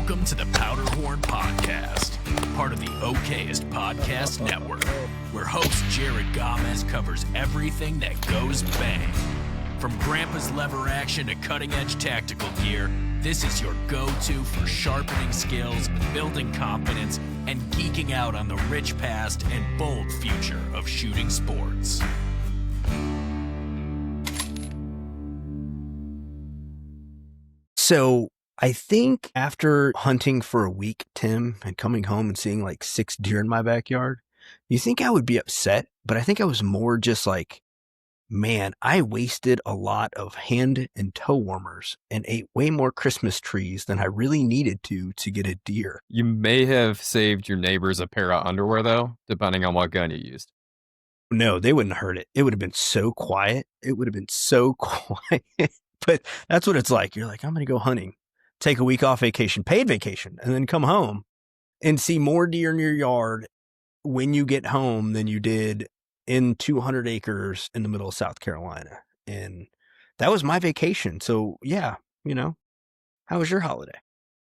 Welcome to the Powderhorn Podcast, part of the Okayest Podcast Network, where host Jahred Gamez covers everything that goes bang. From grandpa's lever action to cutting-edge tactical gear, this is your go-to for sharpening skills, building confidence, and geeking out on the rich past and bold future of shooting sports. So I think after hunting for a week, Tim, and coming home and seeing like 6 deer in my backyard, you think I would be upset, but I think I was more just like, man, I wasted a lot of hand and toe warmers and ate way more Christmas trees than I really needed to get a deer. You may have saved your neighbors a pair of underwear, though, depending on what gun you used. No, they wouldn't hurt it. It would have been so quiet. It would have been so quiet. But that's what it's like. You're like, I'm going to go hunting, take a week off vacation, paid vacation, and then come home and see more deer in your yard when you get home than you did in 200 acres in the middle of South Carolina. And that was my vacation. So yeah, how was your holiday?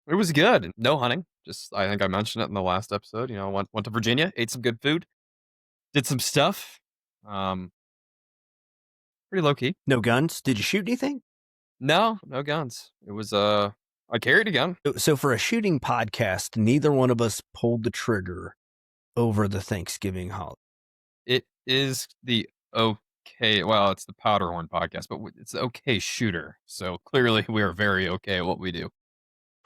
It was good. No hunting. Just, I think I mentioned it in the last episode. Went to Virginia, ate some good food, did some stuff. Pretty low key. No guns? Did you shoot anything? No guns. It was, I carried a gun. So for a shooting podcast, neither one of us pulled the trigger over the Thanksgiving holiday. It is the it's the Powderhorn Podcast, but it's the Okay Shooter. So clearly we are very okay at what we do.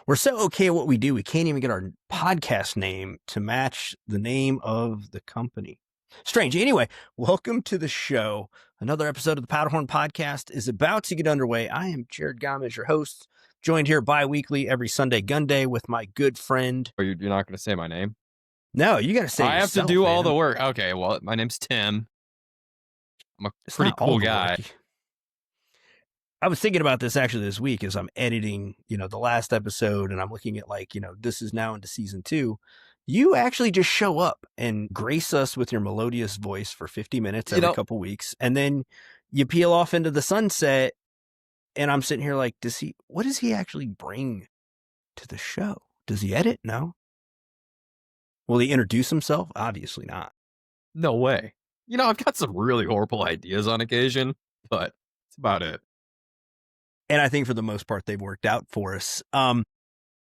We're so okay at what we do, we can't even get our podcast name to match the name of the company. Strange. Anyway, welcome to the show. Another episode of the Powderhorn Podcast is about to get underway. I am Jahred Gamez, your host, joined here bi-weekly every Sunday gun day with my good friend. Oh, you're not going to say my name? No, you got to say I yourself, have to do man. all the work. Okay, well, my name's Tim. I'm a It's pretty not all cool the guy. work. I was thinking about this actually this week as I'm editing, the last episode, and I'm looking at this is now into season 2. You actually just show up and grace us with your melodious voice for 50 minutes every couple weeks. And then you peel off into the sunset. And I'm sitting here like, what does he actually bring to the show? Does he edit? No. Will he introduce himself? Obviously not. No way. I've got some really horrible ideas on occasion, but that's about it. And I think for the most part, they've worked out for us.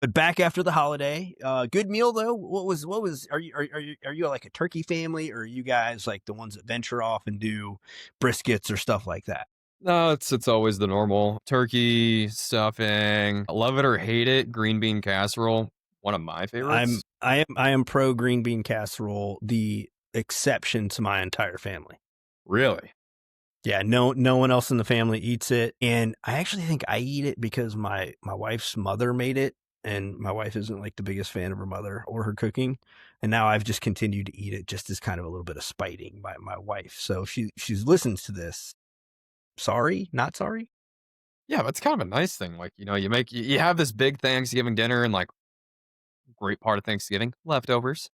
But back after the holiday, good meal though. What was? Are you like a turkey family, or are you guys like the ones that venture off and do briskets or stuff like that? No, it's always the normal turkey stuffing. Love it or hate it, green bean casserole, one of my favorites. I am pro green bean casserole, the exception to my entire family. Really? Yeah, no one else in the family eats it, and I actually think I eat it because my wife's mother made it. And my wife isn't like the biggest fan of her mother or her cooking. And now I've just continued to eat it just as kind of a little bit of spiting by my wife. So she listens to this. Sorry, not sorry. Yeah, but it's kind of a nice thing. Like, you have this big Thanksgiving dinner and like great part of Thanksgiving, leftovers.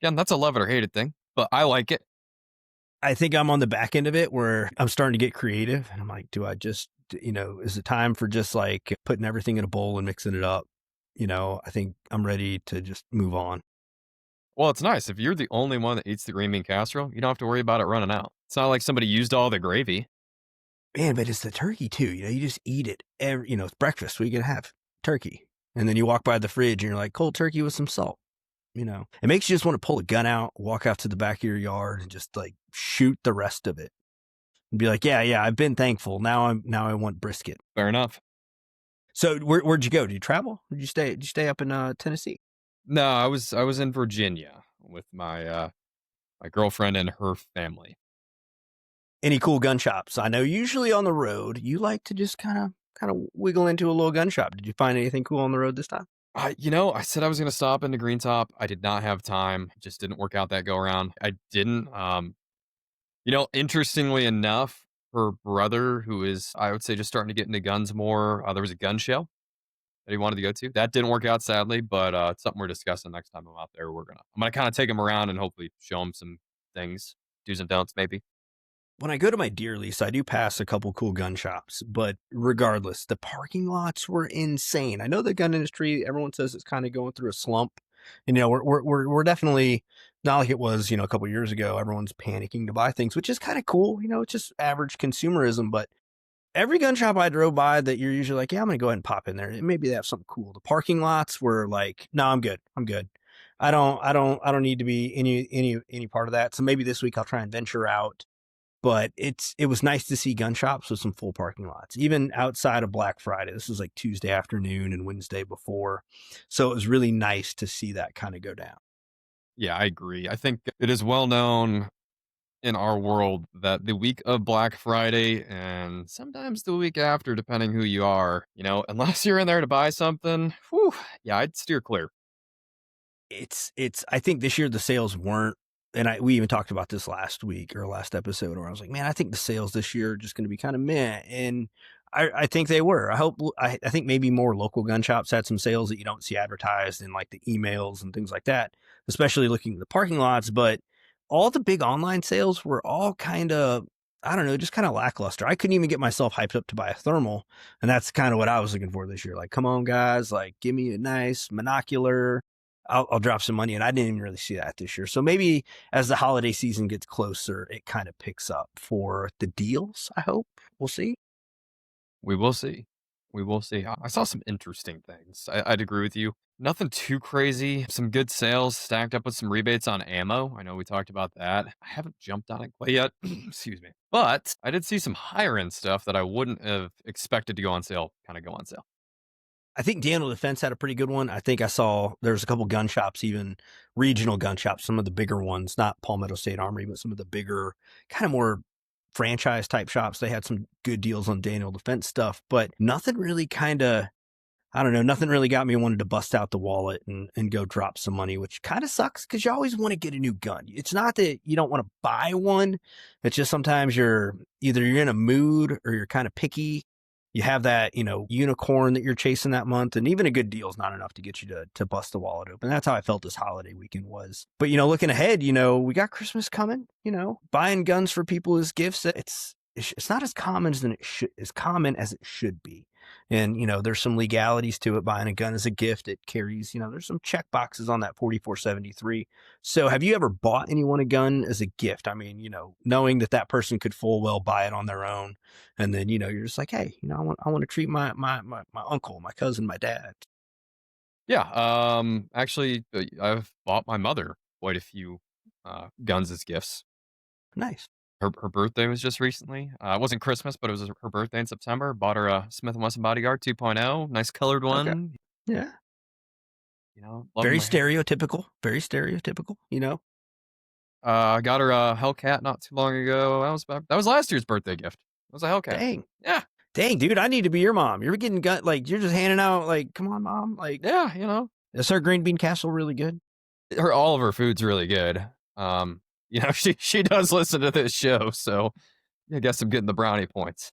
Again, that's a love it or hate it thing, but I like it. I think I'm on the back end of it where I'm starting to get creative. And I'm like, do I just, is it time for just like putting everything in a bowl and mixing it up? I think I'm ready to just move on. Well, it's nice. If you're the only one that eats the green bean casserole, you don't have to worry about it running out. It's not like somebody used all the gravy. Man, but it's the turkey too. You just eat it it's breakfast. What are you going to have? Turkey. And then you walk by the fridge and you're like, cold turkey with some salt. It makes you just want to pull a gun out, walk out to the back of your yard and just like shoot the rest of it and be like, yeah, I've been thankful. Now I want brisket. Fair enough. So where'd you go? Did you travel? Did you stay up in Tennessee? No, I was in Virginia with my my girlfriend and her family. Any cool gun shops? I know usually on the road you like to just kind of wiggle into a little gun shop. Did you find anything cool on the road this time? I said I was going to stop into Green Top. I did not have time. It just didn't work out that go around. I didn't. Interestingly enough, her brother, who is, I would say, just starting to get into guns more, there was a gun show that he wanted to go to. That didn't work out, sadly, but it's something we're discussing next time I'm out there. I'm gonna kind of take him around and hopefully show him some things, do's and don'ts, maybe. when I go to my deer lease, I do pass a couple cool gun shops, but regardless, the parking lots were insane. I know the gun industry, everyone says it's kind of going through a slump. And, we're definitely not like it was, a couple years ago. Everyone's panicking to buy things, which is kind of cool. It's just average consumerism. But every gun shop I drove by that you're usually like, yeah, I'm going to go ahead and pop in there. Maybe they have something cool. The parking lots were like, no, I'm good. I'm good. I don't need to be any part of that. So maybe this week I'll try and venture out. But it was nice to see gun shops with some full parking lots, even outside of Black Friday. This was like Tuesday afternoon and Wednesday before. So it was really nice to see that kind of go down. Yeah, I agree. I think it is well known in our world that the week of Black Friday and sometimes the week after, depending who you are, unless you're in there to buy something, whew, yeah, I'd steer clear. I think this year the sales weren't, and we even talked about this last week or last episode where I was like, man, I think the sales this year are just going to be kind of meh. And I think they were. I think maybe more local gun shops had some sales that you don't see advertised in like the emails and things like that, especially looking at the parking lots. But all the big online sales were all kind of, I don't know, just kind of lackluster. I couldn't even get myself hyped up to buy a thermal. And that's kind of what I was looking for this year. Like, come on, guys, like, give me a nice monocular. I'll drop some money. And I didn't even really see that this year. So maybe as the holiday season gets closer, it kind of picks up for the deals. I hope. We'll see. We will see. We will see. I saw some interesting things. I'd agree with you. Nothing too crazy. Some good sales stacked up with some rebates on ammo. I know we talked about that. I haven't jumped on it quite yet. Excuse me. But I did see some higher end stuff that I wouldn't have expected to go on sale kind of go on sale. I think Daniel Defense had a pretty good one. I think I saw there's a couple gun shops, even regional gun shops, some of the bigger ones, not Palmetto State Armory, but some of the bigger, kind of more franchise type shops. They had some good deals on Daniel Defense stuff, but nothing really nothing really got me wanted to bust out the wallet and go drop some money, which kind of sucks because you always want to get a new gun. It's not that you don't want to buy one. It's just sometimes you're in a mood or you're kind of picky. You have that, unicorn that you're chasing that month, and even a good deal is not enough to get you to bust the wallet open. That's how I felt this holiday weekend was. But, looking ahead, we got Christmas coming, buying guns for people as gifts. It's not as common as it should be. And, there's some legalities to it. Buying a gun as a gift, it carries, there's some check boxes on that 4473. So have you ever bought anyone a gun as a gift? I mean, knowing that person could full well buy it on their own. And then, you're just like, hey, I want to treat my uncle, my cousin, my dad. Yeah. Actually, I've bought my mother quite a few guns as gifts. Nice. Her birthday was just recently. It wasn't Christmas, but it was her birthday in September. Bought her a Smith & Wesson Bodyguard 2.0, nice colored one. Okay. Yeah. Very stereotypical. I got her a Hellcat not too long ago. That was last year's birthday gift. It was a Hellcat. Dang. Yeah. Dang, dude, I need to be your mom. You're getting you're just handing out come on, mom. Yeah, Is her green bean casserole really good? All of her food's really good. She does listen to this show, so I guess I'm getting the brownie points.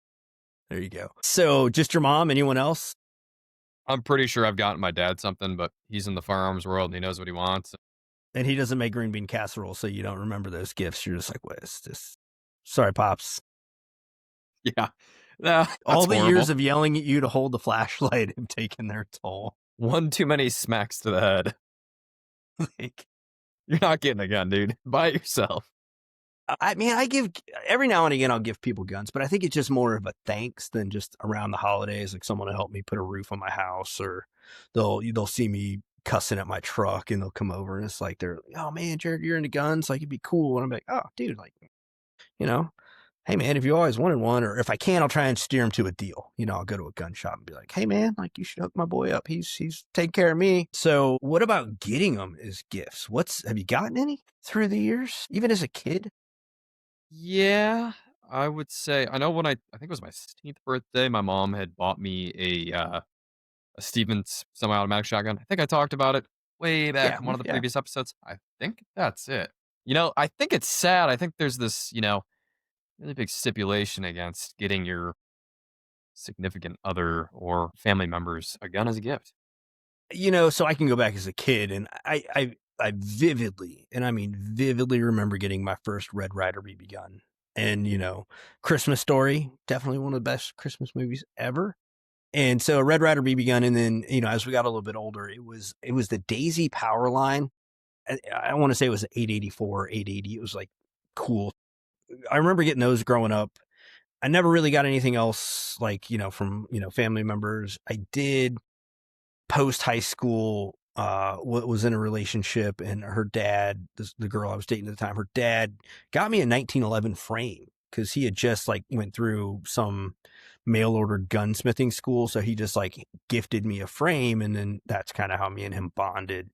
There you go. So just your mom, anyone else? I'm pretty sure I've gotten my dad something, but he's in the firearms world and he knows what he wants. And he doesn't make green bean casserole, so you don't remember those gifts. You're just like, what is this? Sorry, Pops. Yeah. All the years of yelling at you to hold the flashlight have taken their toll. One too many smacks to the head. You're not getting a gun, dude. Buy it yourself. I mean, every now and again, I'll give people guns, but I think it's just more of a thanks than just around the holidays, like someone to help me put a roof on my house, or they'll see me cussing at my truck and they'll come over and it's like, they're like, oh man, Jahred, you're into guns. Like, it'd be cool. And I'm like, oh dude, hey man, if you always wanted one, or if I can, I'll try and steer him to a deal. I'll go to a gun shop and be like, hey man, you should hook my boy up. He's taking care of me. So what about getting them as gifts? Have you gotten any through the years, even as a kid? Yeah, I would say, I know when I think it was my 16th birthday, my mom had bought me a Stevens semi-automatic shotgun. I think I talked about it way back in one of the previous episodes. I think that's it. I think it's sad. I think there's this, really big stipulation against getting your significant other or family members a gun as a gift. So I can go back as a kid, and I vividly, and I mean vividly, remember getting my first Red Ryder BB gun. and, Christmas Story, definitely one of the best Christmas movies ever. And so Red Ryder BB gun. And then, as we got a little bit older, it was the Daisy power line. I want to say it was 884, 880. It was like cool. I remember getting those growing up. I never really got anything else like, from, family members. I did post high school, was in a relationship, and her dad, the girl I was dating at the time, her dad got me a 1911 frame because he had just like went through some mail ordered gunsmithing school. So he just like gifted me a frame. And then that's kind of how me and him bonded,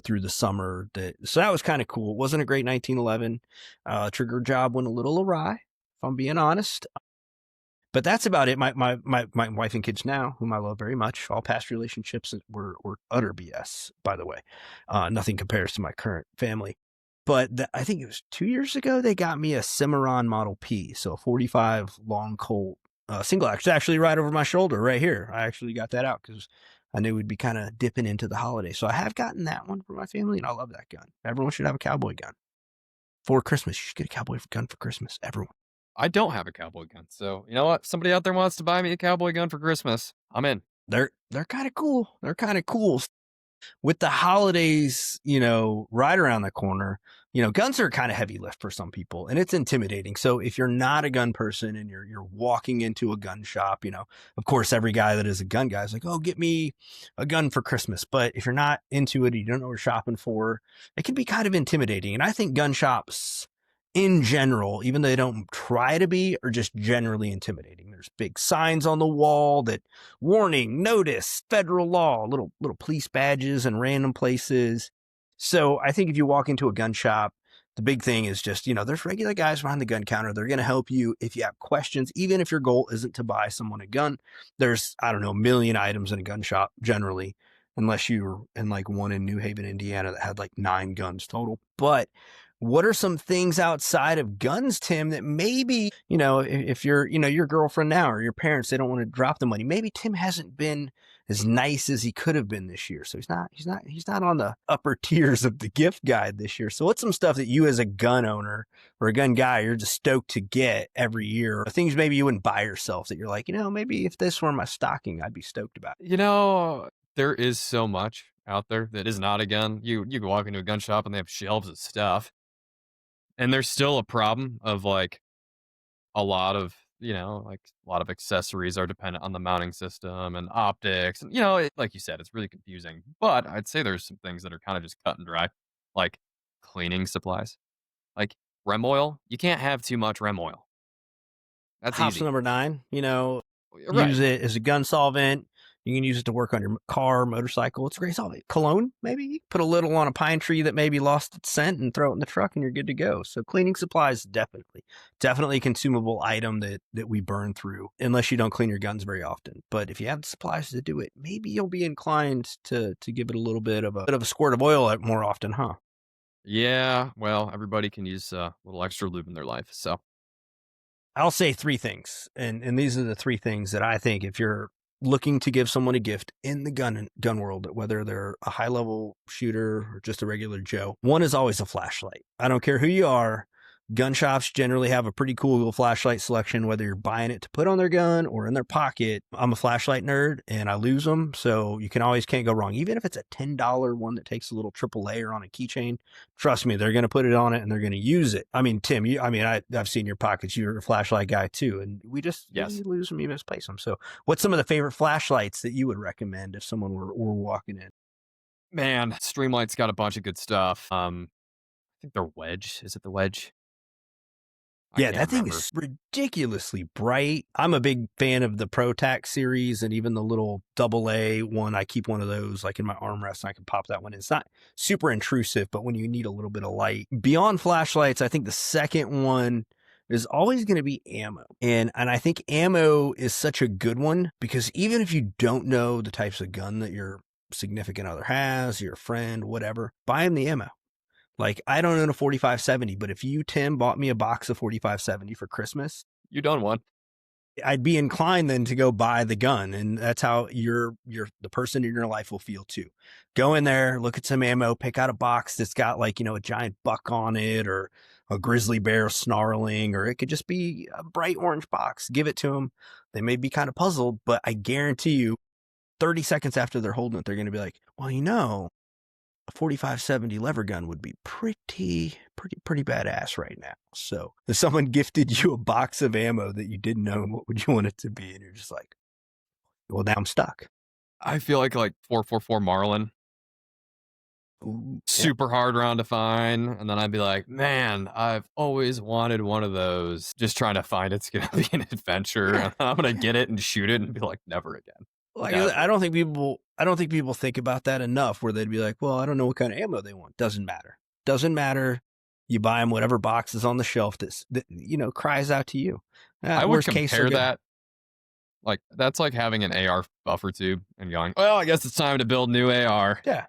through the summer. So that was kind of cool. It wasn't a great 1911. Trigger job went a little awry, if I'm being honest. But that's about it. My wife and kids now, whom I love very much, all past relationships were utter BS, by the way. Nothing compares to my current family. But I think it was 2 years ago, they got me a Cimarron Model P. So a 45 long Colt single action, actually right over my shoulder right here. I actually got that out because I knew we'd be kind of dipping into the holidays. So I have gotten that one for my family, and I love that gun. Everyone should have a cowboy gun for Christmas. You should get a cowboy gun for Christmas. Everyone. I don't have a cowboy gun, so you know what? If somebody out there wants to buy me a cowboy gun for Christmas, I'm in. They're kind of cool. They're kind of cool. With the holidays, right around the corner, guns are a kind of heavy lift for some people, and it's intimidating. So if you're not a gun person and you're walking into a gun shop, of course, every guy that is a gun guy is like, oh, get me a gun for Christmas. But if you're not into it, you don't know what you're shopping for, it can be kind of intimidating. And I think gun shops in general, even though they don't try to be, are just generally intimidating. There's big signs on the wall that warning, notice, federal law, little police badges in random places. So I think if you walk into a gun shop, the big thing is just, there's regular guys behind the gun counter. They're going to help you if you have questions, even if your goal isn't to buy someone a gun. There's, I don't know, a million items in a gun shop generally, unless you were in like one in New Haven, Indiana that had like 9 guns total. But what are some things outside of guns, Tim, that maybe, if you're, your girlfriend now or your parents, they don't want to drop the money. Maybe Tim hasn't been as nice as he could have been this year. So he's not on the upper tiers of the gift guide this year. So what's some stuff that you as a gun owner or a gun guy, you're just stoked to get every year? Or things maybe you wouldn't buy yourself that you're like, maybe if this were my stocking, I'd be stoked about it. There is so much out there that is not a gun. You can walk into a gun shop and they have shelves of stuff. And there's still a problem of like a lot of accessories are dependent on the mounting system and optics. And, like you said, it's really confusing. But I'd say there's some things that are kind of just cut and dry, like cleaning supplies, like rem oil. You can't have too much rem oil. That's Hops easy. number 9, Right. use it as a gun solvent. You can use it to work on your car, motorcycle. It's a great solvent. Cologne, maybe put a little on a pine tree that maybe lost its scent and throw it in the truck and you're good to go. So cleaning supplies, definitely a consumable item that we burn through unless you don't clean your guns very often. But if you have the supplies to do it, maybe you'll be inclined to give it a little bit of a squirt of oil more often, huh? Yeah. Well, everybody can use a little extra lube in their life. So I'll say 3 things. And these are the 3 things that I think if you're looking to give someone a gift in the gun world, whether they're a high level shooter or just a regular Joe, one is always a flashlight. I don't care who you are. Gun shops generally have a pretty cool flashlight selection, whether you're buying it to put on their gun or in their pocket. I'm a flashlight nerd and I lose them. So you can't go wrong. Even if it's a $10 one that takes a little triple layer on a keychain, trust me, they're going to put it on it and they're going to use it. I mean, Tim, I've seen your pockets. You're a flashlight guy too. And you lose them, you misplace them. So what's some of the favorite flashlights that you would recommend if someone were walking in? Man, Streamlight's got a bunch of good stuff. I think they're Wedge. Is it the Wedge? Yeah, that thing is ridiculously bright. I'm a big fan of the ProTac series and even the little AA one. I keep one of those like in my armrest and I can pop that one in. It's not super intrusive, but when you need a little bit of light. Beyond flashlights, I think the second one is always going to be ammo. And I think ammo is such a good one because even if you don't know the types of gun that your significant other has, your friend, whatever, buy them the ammo. Like, I don't own a 4570, but if you, Tim, bought me a box of 4570 for Christmas, you done one. I'd be inclined then to go buy the gun. And that's how the person in your life will feel too. Go in there, look at some ammo, pick out a box that's got like, a giant buck on it or a grizzly bear snarling, or it could just be a bright orange box. Give it to them. They may be kind of puzzled, but I guarantee you 30 seconds after they're holding it, they're going to be like, well, a 4570 lever gun would be pretty badass right now. So if someone gifted you a box of ammo that you didn't know, what would you want it to be? And you're just like, well, now I'm stuck. I feel like 444 Marlin. Ooh, Super hard round to find. And then I'd be like, man, I've always wanted one of those. Just trying to find it's going to be an adventure. And I'm going to get it and shoot it and be like, never again. Like, I don't think people think about that enough, where they'd be like, well, I don't know what kind of ammo they want. Doesn't matter. You buy them whatever box is on the shelf that cries out to you. I would compare that. Like, that's like having an AR buffer tube and going, well, I guess it's time to build new AR. Yeah.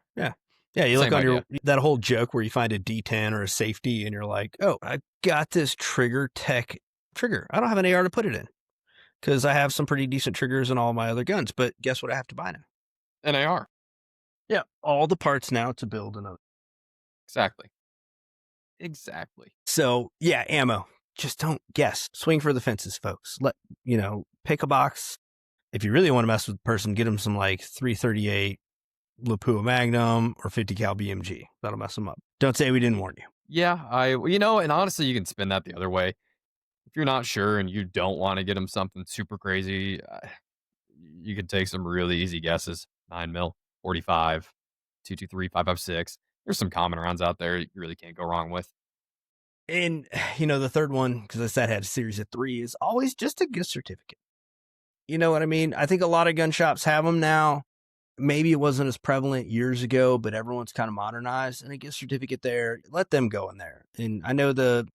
You look on that whole joke where you find a D10 or a safety and you're like, oh, I got this Trigger Tech trigger. I don't have an AR to put it in, because I have some pretty decent triggers in all my other guns. But guess what I have to buy now? An AR. Yeah, all the parts now to build another. Exactly. So, yeah, ammo. Just don't guess. Swing for the fences, folks. Pick a box. If you really want to mess with the person, get them some 338 Lapua Magnum or 50 cal BMG. That'll mess them up. Don't say we didn't warn you. Yeah, and honestly, you can spin that the other way. If you're not sure and you don't want to get them something super crazy, you can take some really easy guesses. 9mm, 45, 223, 5.56. There's some common rounds out there you really can't go wrong with. And, the third one, because I said I had a series of 3, is always just a gift certificate. You know what I mean? I think a lot of gun shops have them now. Maybe it wasn't as prevalent years ago, but everyone's kind of modernized, and a gift certificate there, let them go in there. And I know the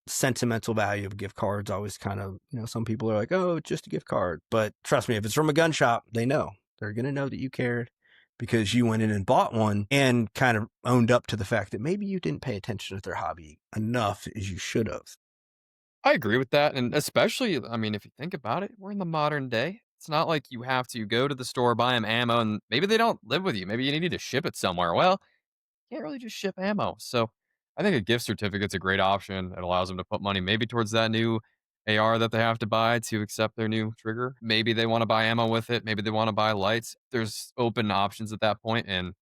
sentimental value of gift cards always kind of, some people are like, oh, it's just a gift card. But trust me, if it's from a gun shop, they know. They're going to know that you cared because you went in and bought one and kind of owned up to the fact that maybe you didn't pay attention to their hobby enough as you should have. I agree with that. And especially, if you think about it, we're in the modern day. It's not like you have to go to the store, buy them ammo, and maybe they don't live with you. Maybe you need to ship it somewhere. Well, you can't really just ship ammo. So I think a gift certificate's a great option. It allows them to put money maybe towards that new AR that they have to buy to accept their new trigger. Maybe they want to buy ammo with it. Maybe they want to buy lights. There's open options at that point and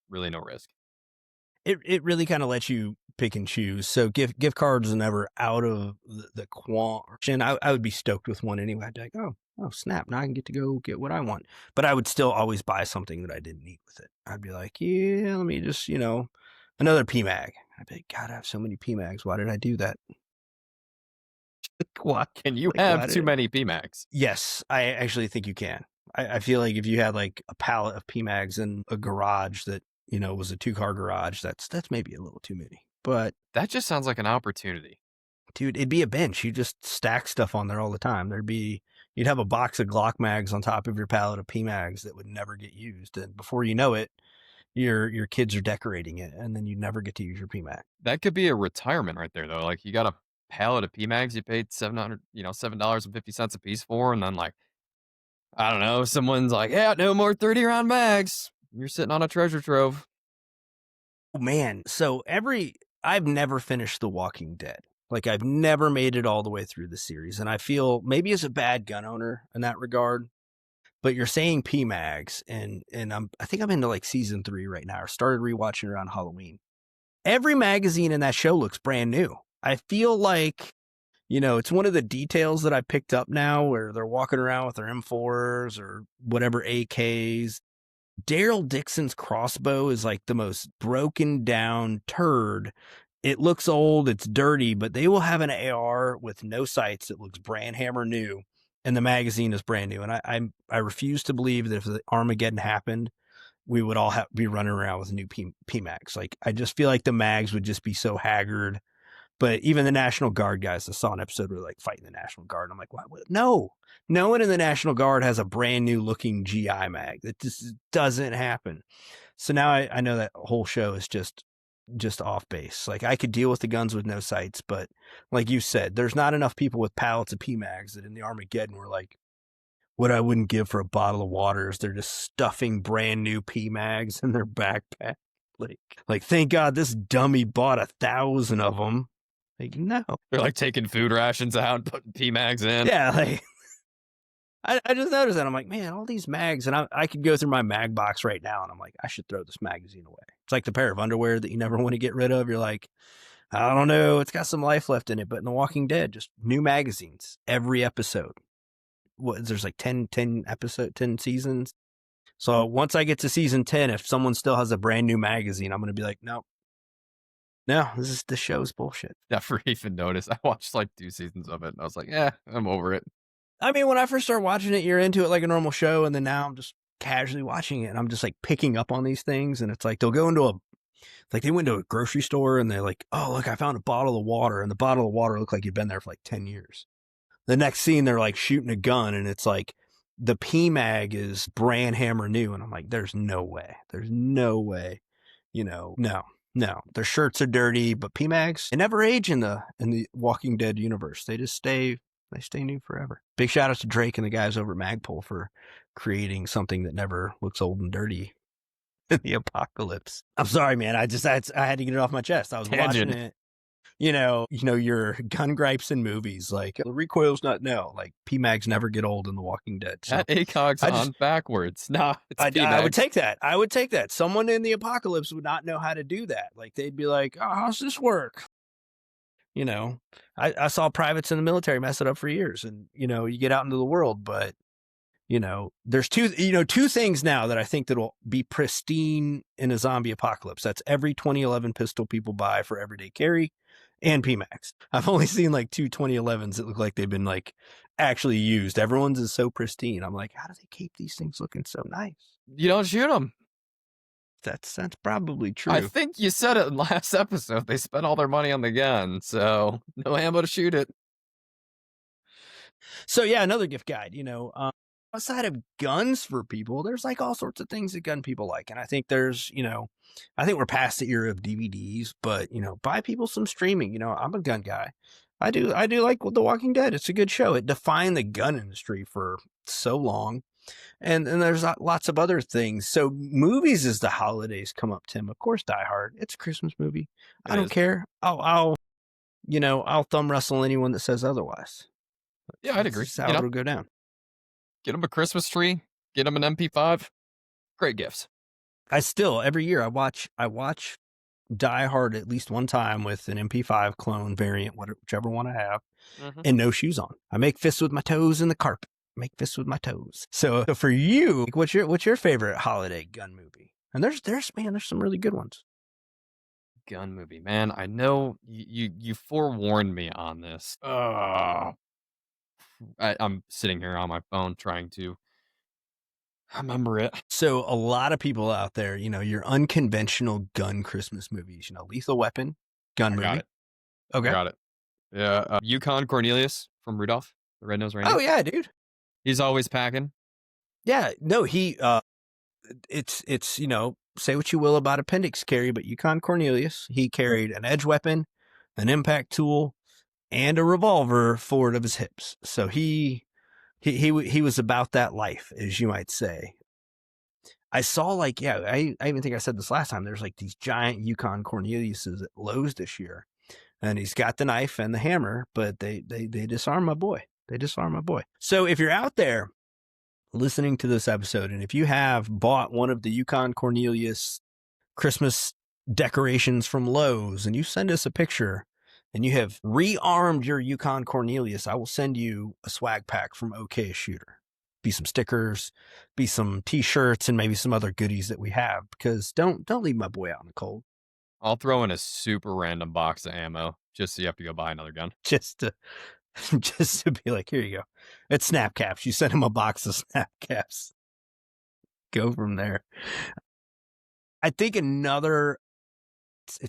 really no risk. It really kind of lets you pick and choose. So gift cards are never out of the question. I would be stoked with one anyway. I'd be like, oh, snap. Now I can get to go get what I want. But I would still always buy something that I didn't need with it. I'd be like, yeah, let me just, another PMAG. I'd be like, God, I have so many PMAGs. Why did I do that? What? Can you have too many PMAGs? Yes, I actually think you can. I feel like if you had a pallet of PMAGs in a garage that, was a 2-car garage, that's maybe a little too many. But that just sounds like an opportunity. Dude, it'd be a bench. You just stack stuff on there all the time. You'd have a box of Glock mags on top of your pallet of PMags that would never get used. And before you know it, your kids are decorating it, and then you never get to use your PMag. That could be a retirement right there, though. Like, you got a pallet of PMags you paid $7.50 a piece for, and then I don't know, someone's like, yeah, no more 30-round mags. You're sitting on a treasure trove. Oh, man. So I've never finished The Walking Dead. I've never made it all the way through the series. And I feel maybe as a bad gun owner in that regard, but you're saying PMags and I think I'm into season 3 right now. I started rewatching around Halloween. Every magazine in that show looks brand new. I feel like, it's one of the details that I picked up now where they're walking around with their M4s or whatever AKs. Daryl Dixon's crossbow is the most broken down turd. It looks old, it's dirty, but they will have an AR with no sights that looks brand hammer new, and the magazine is brand new. And I refuse to believe that if the Armageddon happened, we would all be running around with new PMags. I just feel like the mags would just be so haggard. But even the National Guard guys, I saw an episode where they're fighting the National Guard. And I'm like, what? No one in the National Guard has a brand new looking GI mag. That just doesn't happen. So now I know that whole show is just off base. I could deal with the guns with no sights, but like you said, there's not enough people with pallets of PMags that in the Armageddon were what I wouldn't give for a bottle of water is they're just stuffing brand new PMags in their backpack. Thank God this dummy bought 1,000 of them. Like, no. They're like taking food rations out and putting PMags in. Yeah, like I just noticed that. I'm like, man, all these mags, and I could go through my mag box right now, and I'm like, I should throw this magazine away. It's like the pair of underwear that you never want to get rid of. You're like, I don't know, it's got some life left in it. But in The Walking Dead, just new magazines every episode. There's like 10 seasons. So once I get to season 10, if someone still has a brand new magazine, I'm going to be like, no, the show's bullshit. Never even noticed. I watched like 2 seasons of it, and I was like, yeah, I'm over it. I mean, when I first started watching it, you're into it like a normal show, and then now I'm just casually watching it, and I'm just like picking up on these things, and it's like they'll go into they went to a grocery store, and they're like, oh, look, I found a bottle of water, and the bottle of water looked like it'd been there for like 10 years. The next scene, they're like shooting a gun, and it's like the PMag is brand hammer new, and I'm like, there's no way. No. Their shirts are dirty, but PMags, they never age in the Walking Dead universe. They just stay new forever. Big shout out to Drake and the guys over at Magpul for creating something that never looks old and dirty in the apocalypse. I'm sorry, man. I had to get it off my chest. I was watching it. Your gun gripes in movies, like the recoil's not like PMags never get old in The Walking Dead. So that ACOG's on backwards. Nah, it's I would take that. Someone in the apocalypse would not know how to do that. Like they'd be like, oh, how's this work? I saw privates in the military mess it up for years, and you get out into the world, but there's two things now that I think that'll be pristine in a zombie apocalypse. That's every 2011 pistol people buy for everyday carry and PMags. I've only seen like 2 2011s that look like they've been like actually used. Everyone's is so pristine. I'm like, how do they keep these things looking so nice? You don't shoot them. That's probably true. I think you said it in last episode. They spent all their money on the gun, so no ammo to shoot it. So yeah, another gift guide. Outside of guns for people, there's like all sorts of things that gun people like, and I think there's, I think we're past the era of DVDs, but buy people some streaming. I'm a gun guy. I do like The Walking Dead. It's a good show. It defined the gun industry for so long. And there's lots of other things. So movies as the holidays come up, Tim. Of course, Die Hard. It's a Christmas movie. I don't care. I'll thumb wrestle anyone that says otherwise. Yeah, I'd agree. That's how it'll go down. Get them a Christmas tree. Get them an MP5. Great gifts. Every year I watch Die Hard at least one time with an MP5 clone variant, whichever one I have, and no shoes on. I make fists with my toes in the carpet. So for you, what's your favorite holiday gun movie? And there's some really good ones. Gun movie, man. I know you forewarned me on this. I'm sitting here on my phone trying to remember it. So a lot of people out there, your unconventional gun Christmas movies, Lethal Weapon, gun movie. Got it. Okay. Got it. Yeah. Yukon Cornelius from Rudolph, the Red-Nosed Reindeer. Oh yeah, dude. He's always packing. Yeah, no, it's say what you will about appendix carry, but Yukon Cornelius, he carried an edge weapon, an impact tool, and a revolver forward of his hips. So he was about that life, as you might say. I saw I even think I said this last time. There's like these giant Yukon Corneliuses at Lowe's this year, and he's got the knife and the hammer, but they disarm my boy. So if you're out there listening to this episode, and if you have bought one of the Yukon Cornelius Christmas decorations from Lowe's, and you send us a picture, and you have rearmed your Yukon Cornelius, I will send you a swag pack from Okayest Shooter. Be some stickers, be some t-shirts, and maybe some other goodies that we have, because don't leave my boy out in the cold. I'll throw in a super random box of ammo just so you have to go buy another gun. Just to be like, here you go. It's snap caps. You send him a box of snap caps. Go from there. I think it's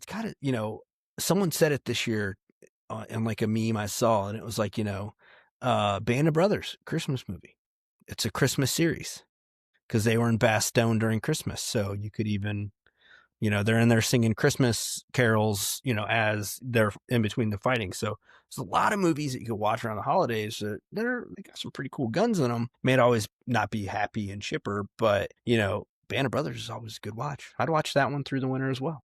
kind of, someone said it this year in like a meme I saw, and it was like, Band of Brothers Christmas movie. It's a Christmas series because they were in Bastogne during Christmas. So you could even, they're in there singing Christmas carols, as they're in between the fighting. So there's a lot of movies that you could watch around the holidays that they got some pretty cool guns in them. May always not be happy and chipper, but, Band of Brothers is always a good watch. I'd watch that one through the winter as well.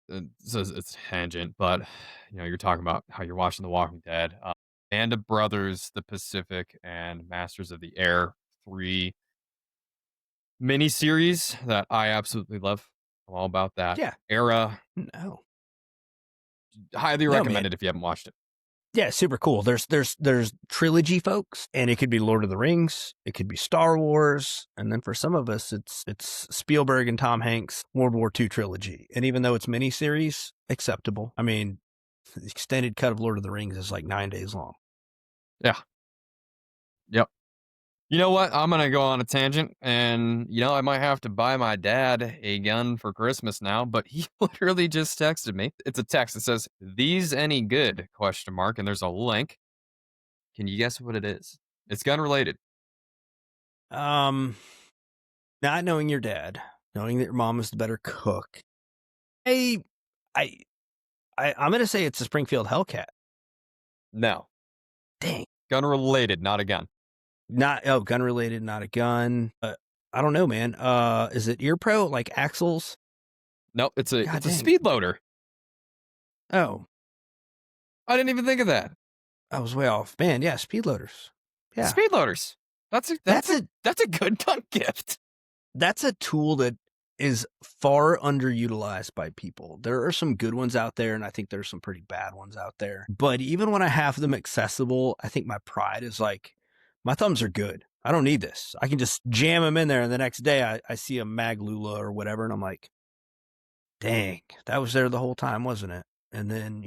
so it's a tangent, but you're talking about how you're watching The Walking Dead. Band of Brothers, The Pacific, and Masters of the Air, 3 miniseries that I absolutely love. I'm all about that Yeah. era. No. Highly No, recommend man. it if you haven't watched it. Yeah, super cool. There's trilogy folks, and it could be Lord of the Rings, it could be Star Wars, and then for some of us it's Spielberg and Tom Hanks World War II trilogy. And even though it's miniseries, acceptable. I mean, the extended cut of Lord of the Rings is like 9 days long. Yeah. Yep. You know what? I'm going to go on a tangent, and, I might have to buy my dad a gun for Christmas now, but he literally just texted me. It's a text that says, "These any good?" ? And there's a link. Can you guess what it is? It's gun related. Not knowing your dad, knowing that your mom is the better cook. I'm going to say it's a Springfield Hellcat. No. Dang. Gun related, not a gun. Gun related, not a gun. I don't know, man. Is it ear pro, like axles? No, it's a God a dang. speed loader. Oh, I didn't even think of that. I was way off. Man, yeah, speed loaders. Yeah. Speed loaders. That's a good gun gift. That's a tool that is far underutilized by people. There are some good ones out there, and I think there's some pretty bad ones out there. But even when I have them accessible, I think my pride is like, my thumbs are good. I don't need this. I can just jam them in there, and the next day I see a Maglula or whatever, and I'm like, dang, that was there the whole time, wasn't it? And then,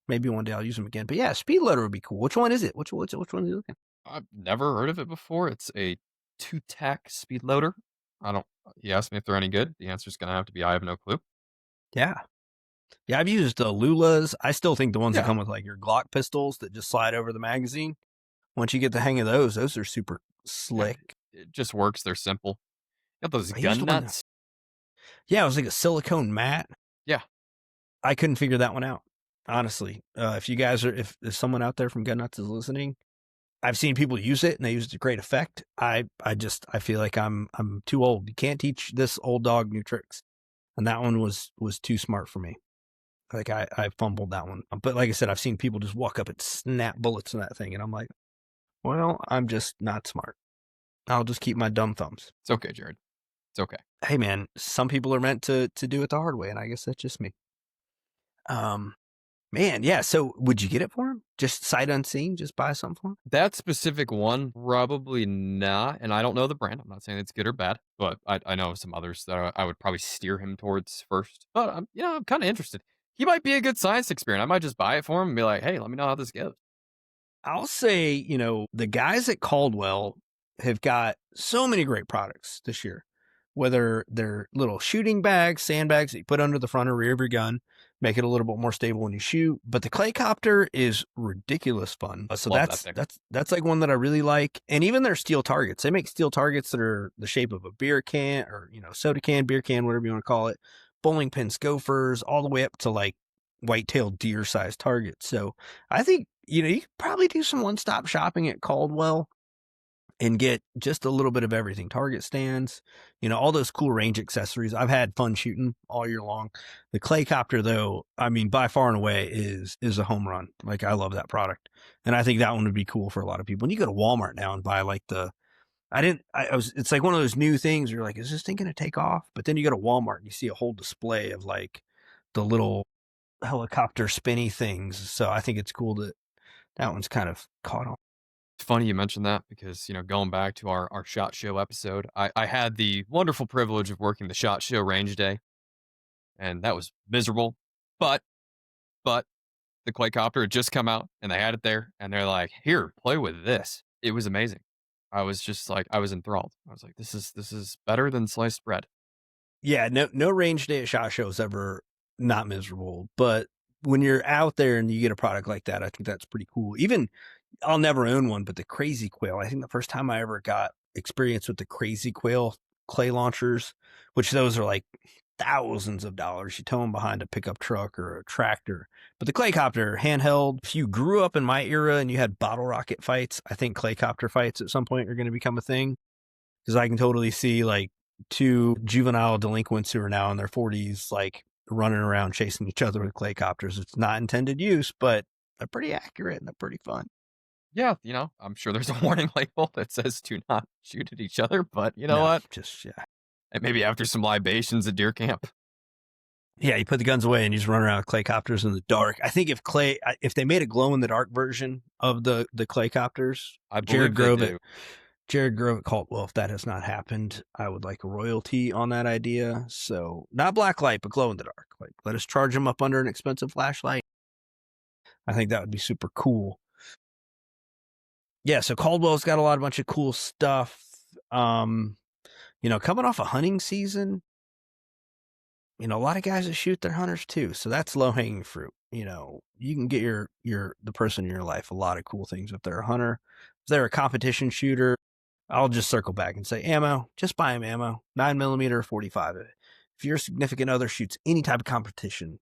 maybe one day I'll use them again. But yeah, speed loader would be cool. Which one is it? Which one are you looking? I've never heard of it before. It's a 2-tack speed loader. He asked me if they're any good. The answer's going to have to be I have no clue. Yeah. Yeah, I've used Lulas. I still think the ones that Yeah. come with like your Glock pistols that just slide over the magazine. Once you get the hang of those are super slick. It just works. They're simple. You got those I used gun one nuts. Yeah, it was like a silicone mat. Yeah. I couldn't figure that one out, honestly. If you guys are, if someone out there from Gun Nuts is listening, I've seen people use it and they use it to great effect. I feel like I'm too old. You can't teach this old dog new tricks. And that one was too smart for me. Like I fumbled that one. But like I said, I've seen people just walk up and snap bullets in that thing. And I'm like, well, I'm just not smart. I'll just keep my dumb thumbs. It's okay, Jahred. It's okay. Hey man, some people are meant to do it the hard way. And I guess that's just me. Man, yeah. So would you get it for him? Just sight unseen? Just buy something for him? That specific one, probably not. And I don't know the brand. I'm not saying it's good or bad, but I know some others that I would probably steer him towards first. But I'm kind of interested. He might be a good science experiment. I might just buy it for him and be like, hey, let me know how this goes. I'll say, the guys at Caldwell have got so many great products this year, whether they're little shooting bags, sandbags that you put under the front or rear of your gun, make it a little bit more stable when you shoot. But the clay copter is ridiculous fun. So Love that's like one that I really like. And even their steel targets, they make steel targets that are the shape of a beer can or, soda can, beer can, whatever you want to call it, bowling pins, gophers, all the way up to like white-tailed deer-sized targets. So I think, you could probably do some one-stop shopping at Caldwell and get just a little bit of everything. Target stands, all those cool range accessories. I've had fun shooting all year long. The clay copter, though, I mean, by far and away is a home run. Like, I love that product. And I think that one would be cool for a lot of people. And you go to Walmart now and buy like it's like one of those new things where you're like, is this thing going to take off? But then you go to Walmart and you see a whole display of like the little helicopter spinny things. So I think it's cool that one's kind of caught on. It's funny you mentioned that because, going back to our SHOT Show episode, I had the wonderful privilege of working the SHOT Show range day, and that was miserable. But the clay copter had just come out, and they had it there, and they're like, here, play with this. It was amazing. I was just like, I was enthralled. I was like, this is better than sliced bread. Yeah, no range day at SHOT Show is ever not miserable. But when you're out there and you get a product like that, I think that's pretty cool. Even I'll never own one, but the Crazy Quail, I think the first time I ever got experience with the Crazy Quail clay launchers, which those are like thousands of dollars. You tow them behind a pickup truck or a tractor. But the clay copter, handheld, if you grew up in my era and you had bottle rocket fights, I think clay copter fights at some point are going to become a thing. Because I can totally see like two juvenile delinquents who are now in their 40s, like running around chasing each other with clay copters. It's not intended use, but they're pretty accurate and they're pretty fun. Yeah, I'm sure there's a warning label that says do not shoot at each other, but you know No, what? just, yeah. And maybe after some libations at deer camp. Yeah, you put the guns away and you just run around with clay copters in the dark. I think if they made a glow in the dark version of the clay copters, I believe Jahred Grove at Caldwell, if that has not happened, I would like a royalty on that idea. So not black light, but glow in the dark. Like, let us charge them up under an expensive flashlight. I think that would be super cool. Yeah, so Caldwell's got a bunch of cool stuff. Coming off a hunting season, a lot of guys that shoot their hunters too. So that's low hanging fruit. You can get the person in your life a lot of cool things if they're a hunter. If they're a competition shooter, I'll just circle back and say ammo, just buy them ammo, 9mm or 45. If your significant other shoots any type of competition,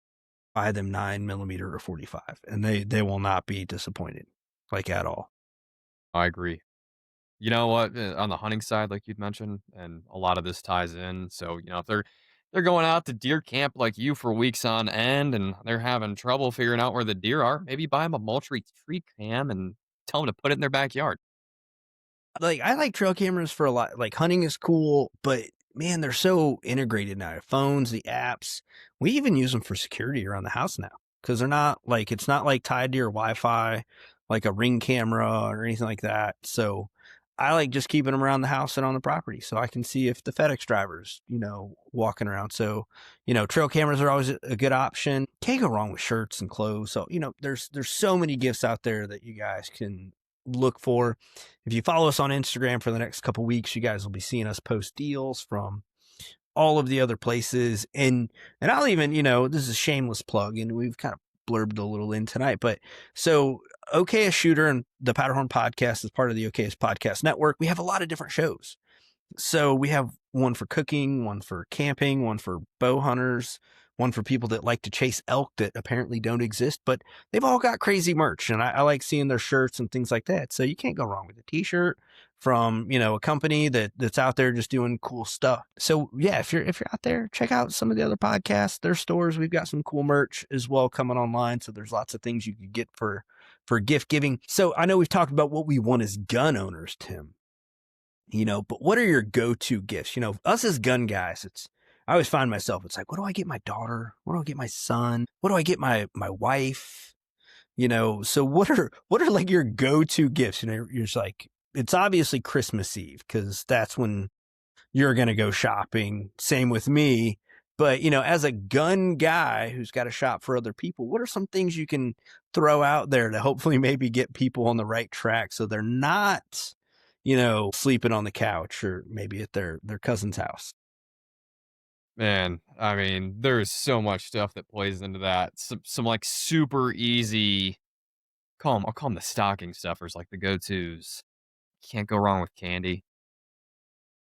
buy them 9mm or 45, and they will not be disappointed, like at all. I agree. You know what? On the hunting side, like you'd mentioned, and a lot of this ties in. So, if they're going out to deer camp like you for weeks on end and they're having trouble figuring out where the deer are, maybe buy them a Moultrie tree cam and tell them to put it in their backyard. Like, I like trail cameras for a lot. Like, hunting is cool, but man, they're so integrated now. Phones, the apps. We even use them for security around the house now because they're not like, it's not like tied to your Wi-Fi, like a Ring camera or anything like that. So I like just keeping them around the house and on the property so I can see if the FedEx drivers, walking around. So, trail cameras are always a good option. Can't go wrong with shirts and clothes. So, there's so many gifts out there that you guys can look for. If you follow us on Instagram for the next couple weeks, you guys will be seeing us post deals from all of the other places. And I'll even, this is a shameless plug, and we've kind of blurbed a little in tonight, but so Okayest Shooter and the Powderhorn Podcast is part of the Okayest Podcast Network. We have a lot of different shows. So we have one for cooking, one for camping, one for bow hunters, one for people that like to chase elk that apparently don't exist, but they've all got crazy merch, and I like seeing their shirts and things like that. So you can't go wrong with a t-shirt from, a company that's out there just doing cool stuff. So yeah, if you're out there, check out some of the other podcasts, their stores. We've got some cool merch as well coming online. So there's lots of things you could get for gift giving. So I know we've talked about what we want as gun owners, Tim, but what are your go-to gifts? Us as gun guys, I always find myself, it's like, what do I get my daughter? What do I get my son? What do I get my wife? So what are like your go-to gifts? You're just like, it's obviously Christmas Eve because that's when you're going to go shopping. Same with me. But, as a gun guy who's got to shop for other people, what are some things you can throw out there to hopefully maybe get people on the right track so they're not, sleeping on the couch or maybe at their cousin's house? Man, I mean, there's so much stuff that plays into that. Some like super easy, I'll call them the stocking stuffers, like the go-tos. Can't go wrong with candy.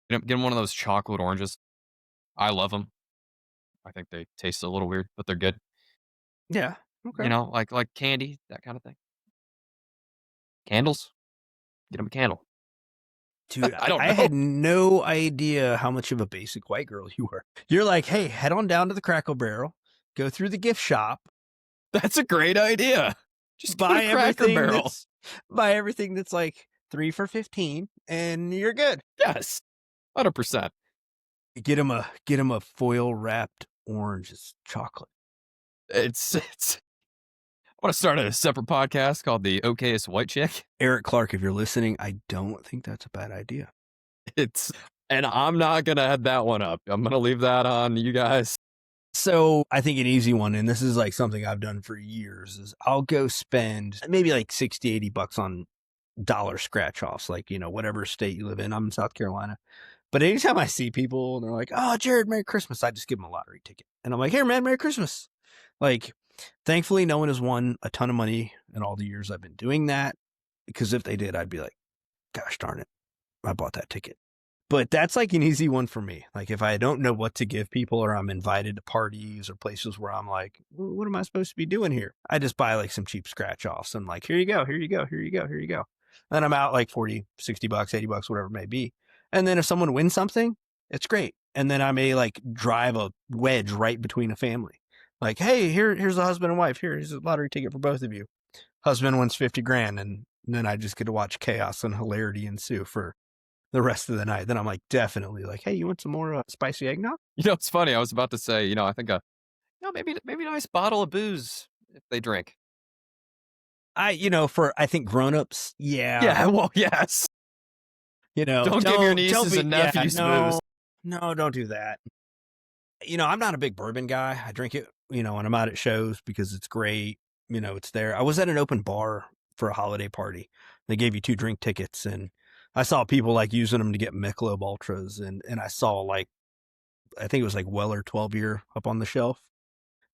Get 'em one of those chocolate oranges. I love them. I think they taste a little weird, but they're good. Yeah. Okay. Like candy, that kind of thing. Candles. Get them a candle. Dude, I don't know. I had no idea how much of a basic white girl you were. You're like, hey, head on down to the Crackle Barrel, go through the gift shop. That's a great idea. Just buy buy everything that's like 3 for $15, and you're good. Yes, 100%. Get him a foil wrapped orange. It's chocolate. It's. I want to start a separate podcast called the Okayest White Chick. Eric Clark, if you're listening, I don't think that's a bad idea. And I'm not going to add that one up. I'm going to leave that on you guys. So I think an easy one, and this is like something I've done for years, is I'll go spend maybe like $60, $80 on dollar scratch offs, like, whatever state you live in. I'm in South Carolina. But anytime I see people and they're like, oh, Jahred, Merry Christmas, I just give them a lottery ticket. And I'm like, here, man, Merry Christmas. Like, thankfully, no one has won a ton of money in all the years I've been doing that, because if they did, I'd be like, gosh darn it, I bought that ticket. But that's like an easy one for me. Like, if I don't know what to give people, or I'm invited to parties or places where I'm like, what am I supposed to be doing here? I just buy like some cheap scratch offs and like, here you go, here you go, here you go, here you go. And I'm out like $40, $60, $80, whatever it may be. And then if someone wins something, it's great. And then I may like drive a wedge right between a family. Like, hey, here's a husband and wife. Here's a lottery ticket for both of you. Husband wins 50 grand. And then I just get to watch chaos and hilarity ensue for the rest of the night. Then I'm like, definitely like, hey, you want some more spicy eggnog? It's funny. I was about to say, I think maybe a nice bottle of booze if they drink. I think grown-ups, yeah. Yeah, well, yes. Don't give your nieces and nephews booze. No, don't do that. I'm not a big bourbon guy. I drink it, when I'm out at shows because it's great. It's there. I was at an open bar for a holiday party. They gave you 2 drink tickets, and I saw people like using them to get Michelob Ultras, and I saw like, I think it was like Weller 12-year up on the shelf,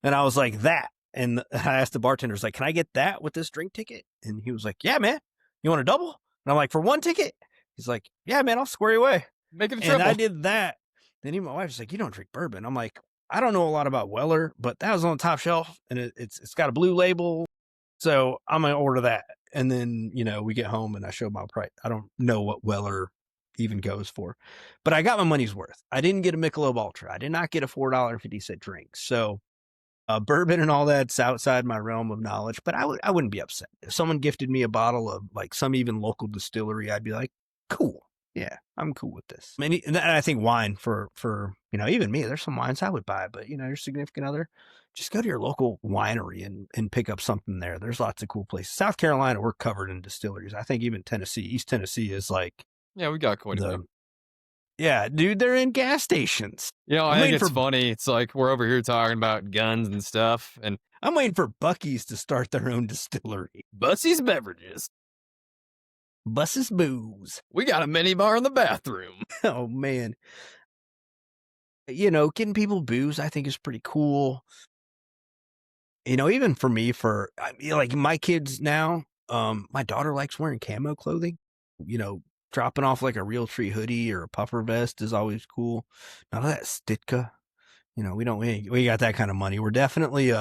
and I was like that. And I asked the bartender, like, can I get that with this drink ticket? And he was like, yeah, man. You want a double? And I'm like, for 1 ticket? He's like, yeah, man, I'll square you away. Make it a triple. And I did that. Then even my wife's like, you don't drink bourbon. I'm like, I don't know a lot about Weller, but that was on the top shelf, and it's got a blue label. So I'm going to order that. And then, we get home and I show my price. I don't know what Weller even goes for, but I got my money's worth. I didn't get a Michelob Ultra. I did not get a $4.50 drink. So bourbon and all that's outside my realm of knowledge, but I wouldn't be upset. If someone gifted me a bottle of like some even local distillery, I'd be like, cool. Yeah, I'm cool with this. And I think wine for even me, there's some wines I would buy, but your significant other, just go to your local winery and pick up something there. There's lots of cool places. South Carolina, we're covered in distilleries. I think even Tennessee, East Tennessee is like, yeah, we got quite a bit. Yeah, dude, they're in gas stations. I think it's funny. It's like we're over here talking about guns and stuff, and I'm waiting for Buc-ee's to start their own distillery. Bussey's Beverages. Bus's Booze. We got a mini bar in the bathroom. Oh, man. Getting people booze, I think, is pretty cool. Even for me, like my kids now, my daughter likes wearing camo clothing. Dropping off like a Real Tree hoodie or a puffer vest is always cool. None of that Stitka. We got that kind of money. We're definitely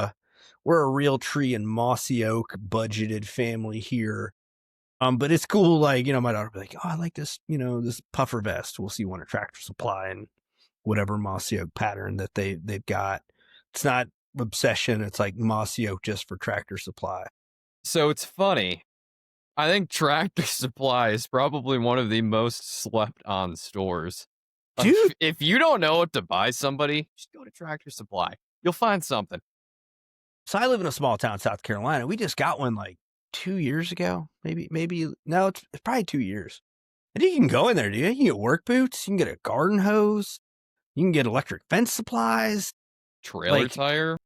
we're a Real Tree and Mossy Oak budgeted family here. But it's cool. Like, my daughter will be like, oh, I like this, this puffer vest. We'll see one at Tractor Supply and whatever Mossy Oak pattern that they've got. It's not obsession. It's like Mossy Oak just for Tractor Supply. So it's funny. I think Tractor Supply is probably one of the most slept on stores. Dude, if you don't know what to buy somebody, just go to Tractor Supply. You'll find something. So I live in a small town, South Carolina. We just got one like 2 years ago. No, it's probably 2 years. And you can go in there, dude. You can get work boots. You can get a garden hose. You can get electric fence supplies. Trailer tire.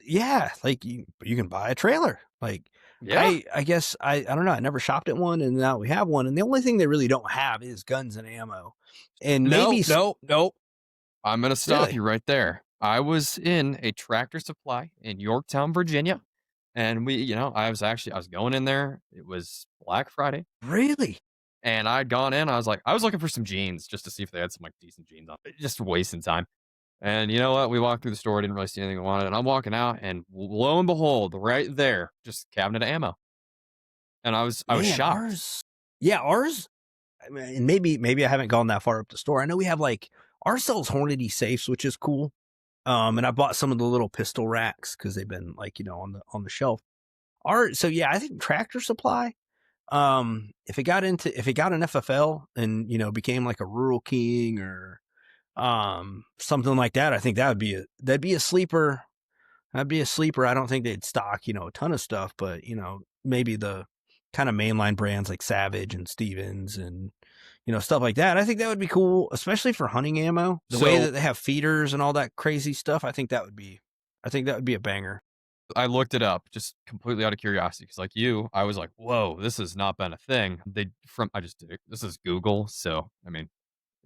Yeah, like you can buy a trailer. Like, yeah. I guess I don't know. I never shopped at one, and now we have one. And the only thing they really don't have is guns and ammo. And Nope. I'm gonna stop you right there. I was in a Tractor Supply in Yorktown, Virginia, and I was going in there. It was Black Friday. Really? And I'd gone in. I was looking for some jeans just to see if they had some like decent jeans on. Just wasting time. And you know what? We walked through the store. Didn't really see anything we wanted. And I'm walking out, and lo and behold, right there, just cabinet of ammo. And I was shocked. Ours. I mean, maybe I haven't gone that far up the store. I know we have like ours sells Hornady safes, which is cool. And I bought some of the little pistol racks because they've been like on the shelf. I think Tractor Supply. If it got an FFL and became like a Rural King or something like that, I think that'd be a sleeper. That'd be a sleeper. I don't think they'd stock a ton of stuff, but maybe the kind of mainline brands like Savage and Stevens and stuff like that. I think that would be cool, especially for hunting ammo. The way that they have feeders and all that crazy stuff, I think that would be a banger. I looked it up just completely out of curiosity because, like you, I was like, "Whoa, this has not been a thing." I just did it. This is Google, so I mean,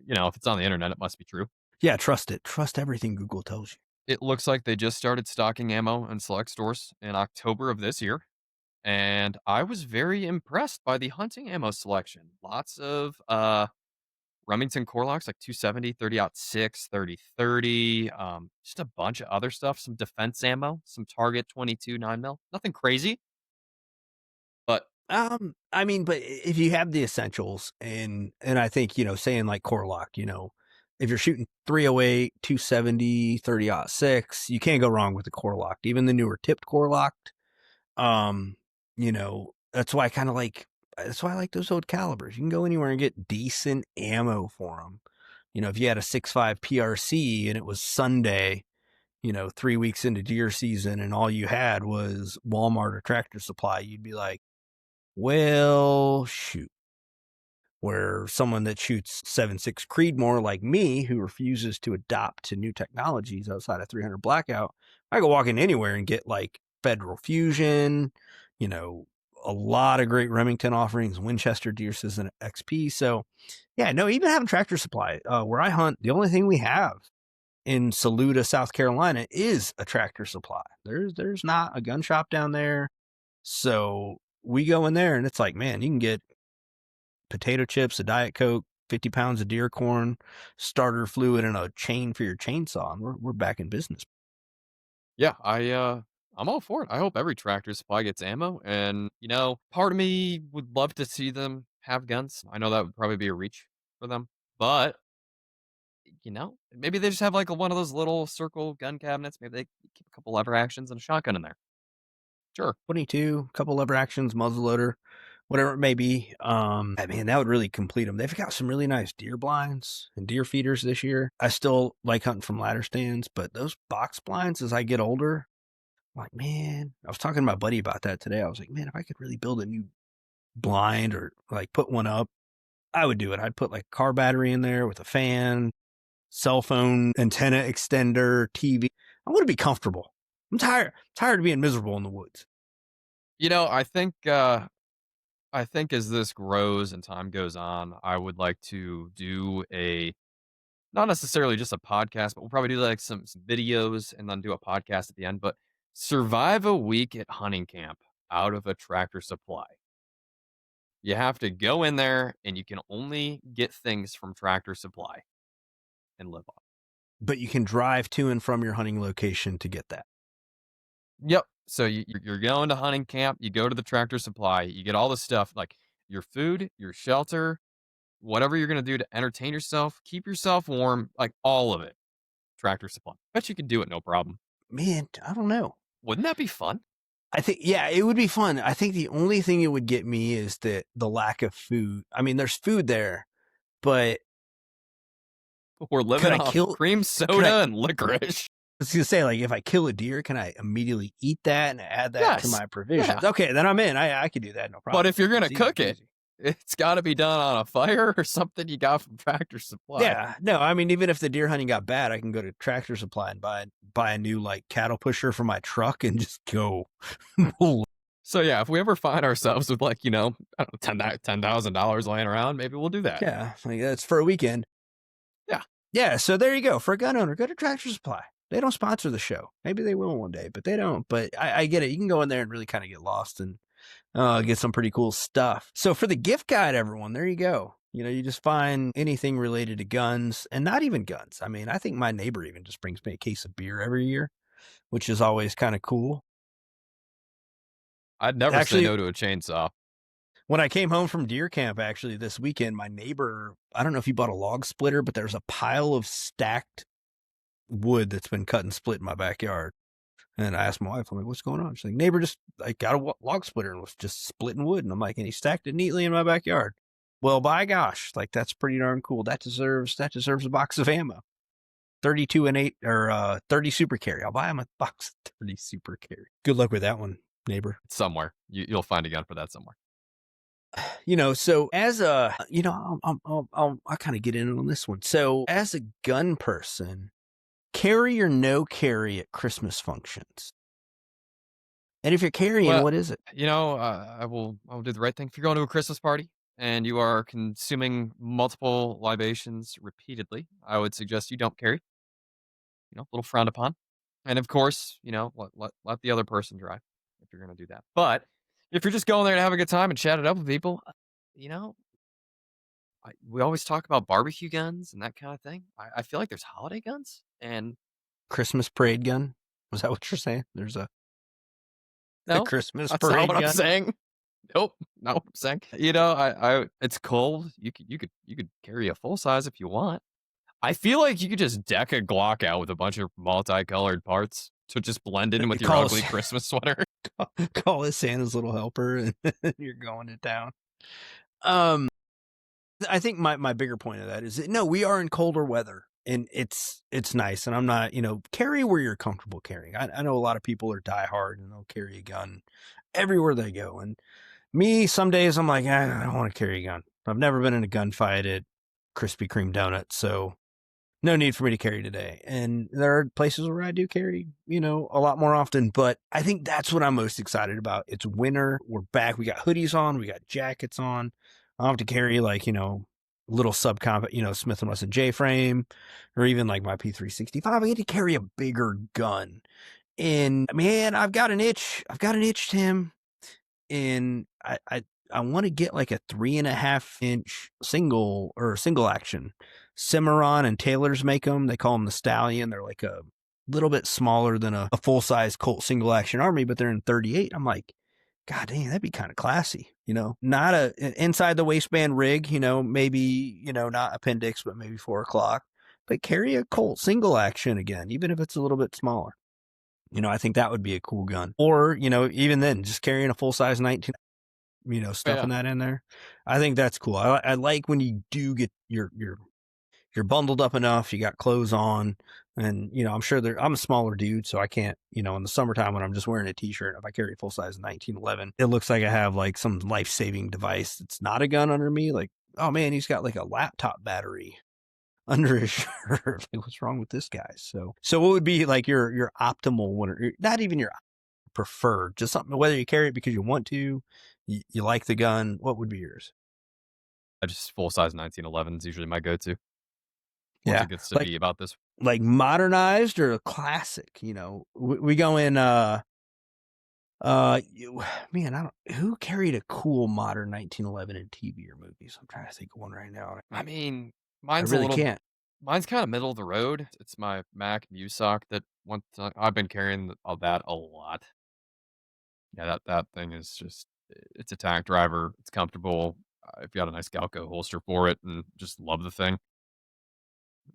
if it's on the internet, it must be true. Yeah, trust it. Trust everything Google tells you. It looks like they just started stocking ammo in select stores in October of this year, and I was very impressed by the hunting ammo selection. Lots of Remington Corlocks, like 270, 30-06, 30-30, just a bunch of other stuff, some defense ammo, some Target 22 9mm, nothing crazy. But but if you have the essentials and I think, saying like Corlock, if you're shooting 308, 270, 30-06, you can't go wrong with the core locked. Even the newer tipped core locked. That's why I like those old calibers. You can go anywhere and get decent ammo for them. If you had a 6.5 PRC and it was Sunday, 3 weeks into deer season and all you had was Walmart or Tractor Supply, you'd be like, well, shoot. Where someone that shoots 7.6 Creedmoor like me, who refuses to adopt to new technologies outside of 300 Blackout, I go walk in anywhere and get like Federal Fusion, a lot of great Remington offerings, Winchester Deer Season XP. So, yeah, no, even having Tractor Supply, where I hunt, the only thing we have in Saluda, South Carolina, is a Tractor Supply. There's not a gun shop down there. So we go in there and it's like, man, you can get potato chips, a Diet Coke, 50 pounds of deer corn, starter fluid, and a chain for your chainsaw. And we're back in business. Yeah, I'm all for it. I hope every Tractor Supply gets ammo, and part of me would love to see them have guns. I know that would probably be a reach for them, but maybe they just have like one of those little circle gun cabinets. Maybe they keep a couple lever actions and a shotgun in there. Sure, 22, couple lever actions, muzzleloader, whatever it may be. That would really complete them. They've got some really nice deer blinds and deer feeders this year. I still like hunting from ladder stands, but those box blinds, as I get older, I'm like, man, I was talking to my buddy about that today. I was like, man, if I could really build a new blind or like put one up, I would do it. I'd put like a car battery in there with a fan, cell phone antenna extender, TV. I want to be comfortable. I'm tired of being miserable in the woods. I think as this grows and time goes on, I would like to do not necessarily just a podcast, but we'll probably do like some videos and then do a podcast at the end, but survive a week at hunting camp out of a Tractor Supply. You have to go in there and you can only get things from Tractor Supply and live off. But you can drive to and from your hunting location to get that. Yep. So you're going to hunting camp, you go to the Tractor Supply, you get all the stuff like your food, your shelter, whatever you're going to do to entertain yourself, keep yourself warm, like all of it. Tractor Supply. Bet you can do it, no problem. Man, I don't know. Wouldn't that be fun? I think, yeah, it would be fun. I think the only thing it would get me is the lack of food. I mean, there's food there, but we're living off cream soda and licorice. I was going to say, like, if I kill a deer, can I immediately eat that and add that to my provisions? Yeah. Okay, then I'm in. I could do that, no problem. But if you're going to cook it, it's got to be done on a fire or something you got from Tractor Supply. Yeah, no, I mean, even if the deer hunting got bad, I can go to Tractor Supply and buy a new, like, cattle pusher for my truck and just go. So, yeah, if we ever find ourselves with, like, $10,000 laying around, maybe we'll do that. Yeah, like, that's for a weekend. Yeah. Yeah, so there you go. For a gun owner, go to Tractor Supply. They don't sponsor the show. Maybe they will one day, but they don't. But I get it. You can go in there and really kind of get lost and get some pretty cool stuff. So for the gift guide, everyone, there you go. You just find anything related to guns, and not even guns. I mean, I think my neighbor even just brings me a case of beer every year, which is always kind of cool. I'd never say no to a chainsaw. When I came home from deer camp, actually, this weekend, my neighbor, I don't know if he bought a log splitter, but there's a pile of stacked wood that's been cut and split in my backyard. And I asked my wife, I'm like, what's going on? She's like, neighbor just got a log splitter and was just splitting wood. And I'm like, and he stacked it neatly in my backyard. Well, by gosh, like, that's pretty darn cool. That deserves a box of ammo. 32 and 8 or 30 super carry. I'll buy him a box of 30 super carry. Good luck with that one, neighbor. It's somewhere. You'll find a gun for that somewhere. So as a, I'll kind of get in on this one. So as a gun person, carry or no carry at Christmas functions? And if you're carrying, what is it? I'll do the right thing. If you're going to a Christmas party and you are consuming multiple libations repeatedly, I would suggest you don't carry. A little frowned upon. And of course, let the other person drive if you're going to do that. But if you're just going there to have a good time and chat it up with people, we always talk about barbecue guns and that kind of thing. I feel like there's holiday guns and Christmas parade gun. Was that what you're saying? There's a Christmas that's parade not what gun. I'm saying. Nope, not what I'm saying. It's cold. You could carry a full size if you want. I feel like you could just deck a Glock out with a bunch of multicolored parts to just blend in with your Call ugly us- Christmas sweater. Call it Santa's little helper, and you're going to town. I think my bigger point of that is that, no, we are in colder weather, and it's nice. And I'm not, carry where you're comfortable carrying. I know a lot of people are diehard and they'll carry a gun everywhere they go. And me, some days I'm like, I don't want to carry a gun. I've never been in a gunfight at Krispy Kreme donuts, so no need for me to carry today. And there are places where I do carry, a lot more often, but I think that's what I'm most excited about. It's winter. We're back. We got hoodies on. We got jackets on. I don't have to carry little subcomp, Smith & Wesson J-frame, or even like my P365. I get to carry a bigger gun. And man, I've got an itch, Tim. And I want to get like a 3.5-inch single action. Cimarron and Taylor's make them. They call them the Stallion. They're like a little bit smaller than a full-size Colt single action Army, but they're in 38. I'm like, God dang, that'd be kind of classy, not an inside the waistband rig, maybe, not appendix, but maybe 4 o'clock, but carry a Colt single action again, even if it's a little bit smaller. I think that would be a cool gun. Or, even then, just carrying a full-size 19, stuffing that in there. I think that's cool. I like when you do get you're bundled up enough, you got clothes on, and, I'm sure I'm a smaller dude, so I can't, in the summertime when I'm just wearing a t-shirt, if I carry a full-size 1911, it looks like I have like some life-saving device. It's not a gun under me. Like, oh man, he's got like a laptop battery under his shirt. Like, what's wrong with this guy? So what would be like your optimal one, not even your preferred, just something, whether you carry it because you want to, you like the gun, what would be yours? I just full-size 1911 is usually my go-to. Yeah, it gets to be about this. Like modernized or a classic, we go in, man, who carried a cool modern 1911 in TV or movies? I'm trying to think of one right now. I mean, Mine's kind of middle of the road. It's my Mac MuSoc that I've been carrying that a lot. Yeah, that thing is just, it's a tank driver. It's comfortable. I've got a nice Galco holster for it and just love the thing.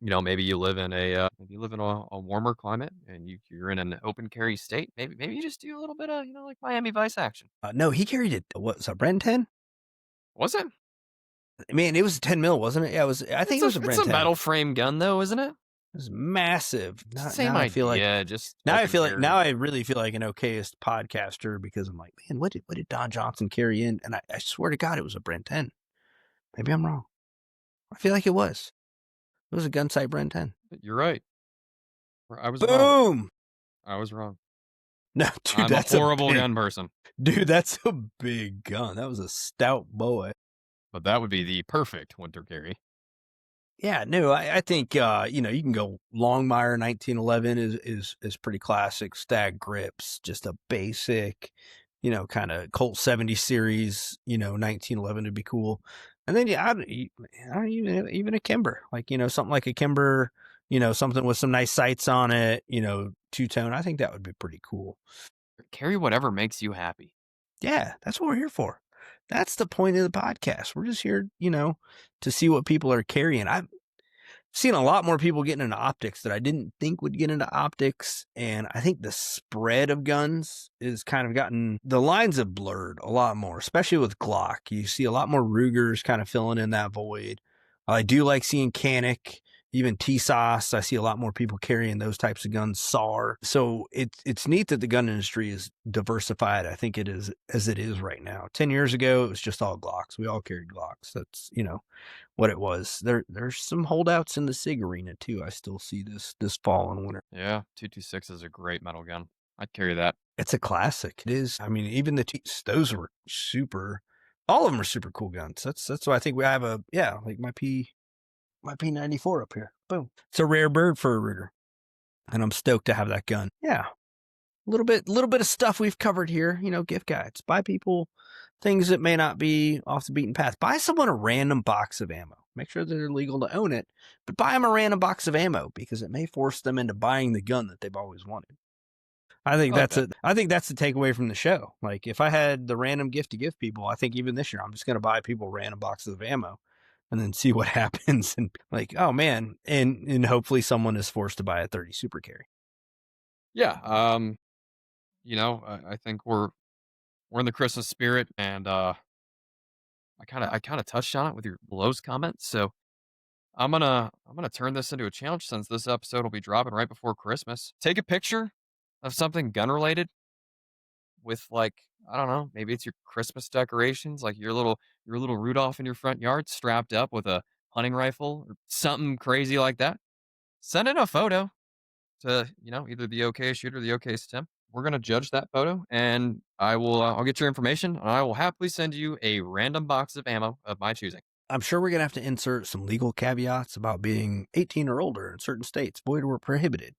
Maybe you live in a warmer climate and you're in an open carry state. Maybe you just do a little bit of, like Miami Vice action. No, he carried it. What was a Bren 10? Was it? Man, it was a 10 mil, wasn't it? Yeah, it was. I think it was a Bren 10. It's a metal frame gun though, isn't it? It was massive. Same idea. Now I really feel like an Okayest podcaster because I'm like, man, what did Don Johnson carry in? And I swear to God, it was a Bren 10. Maybe I'm wrong. I feel like it was. It was a Gunsight Bren 10. You're right. I was Boom! wrong. I was wrong. No, dude, I'm that's a horrible gun person. Dude, that's a big gun. That was a stout boy. But that would be the perfect winter carry. Yeah, no, I think, you can go Longmire 1911 is pretty classic. Stag grips, just a basic, kind of Colt 70 series, 1911 would be cool. And then, even a Kimber, like, something like a Kimber, something with some nice sights on it, two-tone. I think that would be pretty cool. Carry whatever makes you happy. Yeah, that's what we're here for. That's the point of the podcast. We're just here, to see what people are carrying. I've seen a lot more people getting into optics that I didn't think would get into optics. And I think the spread of guns is kind of the lines have blurred a lot more, especially with Glock. You see a lot more Rugers kind of filling in that void. I do like seeing Canik, even TSOS. I see a lot more people carrying those types of guns, SAR. So it's neat that the gun industry is diversified. I think it is as it is right now. 10 years ago, it was just all Glocks. We all carried Glocks. That's, what it was. There's some holdouts in the SIG arena too. I still see this fall and winter. Yeah, 226 is a great metal gun. I'd carry that. It's a classic. It is. I mean, even those were super. All of them are super cool guns. That's why I think we have like my P94 up here. Boom. It's a rare bird for a Ruger, and I'm stoked to have that gun. Yeah, a little bit of stuff we've covered here. Gift guides. Buy people things that may not be off the beaten path. Buy someone a random box of ammo. Make sure that they're legal to own it, but buy them a random box of ammo because it may force them into buying the gun that they've always wanted. I think that's the takeaway from the show. Like if I had the random gift to give people, I think even this year I'm just going to buy people random boxes of ammo and then see what happens. And like, oh man. And hopefully someone is forced to buy a 30 super carry. Yeah. I think we're in the Christmas spirit, and I kind of touched on it with your Lowe's comments. So I'm gonna turn this into a challenge since this episode will be dropping right before Christmas. Take a picture of something gun related with, like, I don't know, maybe it's your Christmas decorations, like your little Rudolph in your front yard strapped up with a hunting rifle or something crazy like that. Send in a photo to, either the Okayest Shooter or the Okayest Tim. We're gonna judge that photo, and I'll get your information, and I will happily send you a random box of ammo of my choosing. I'm sure we're going to have to insert some legal caveats about being 18 or older in certain states, void or prohibited.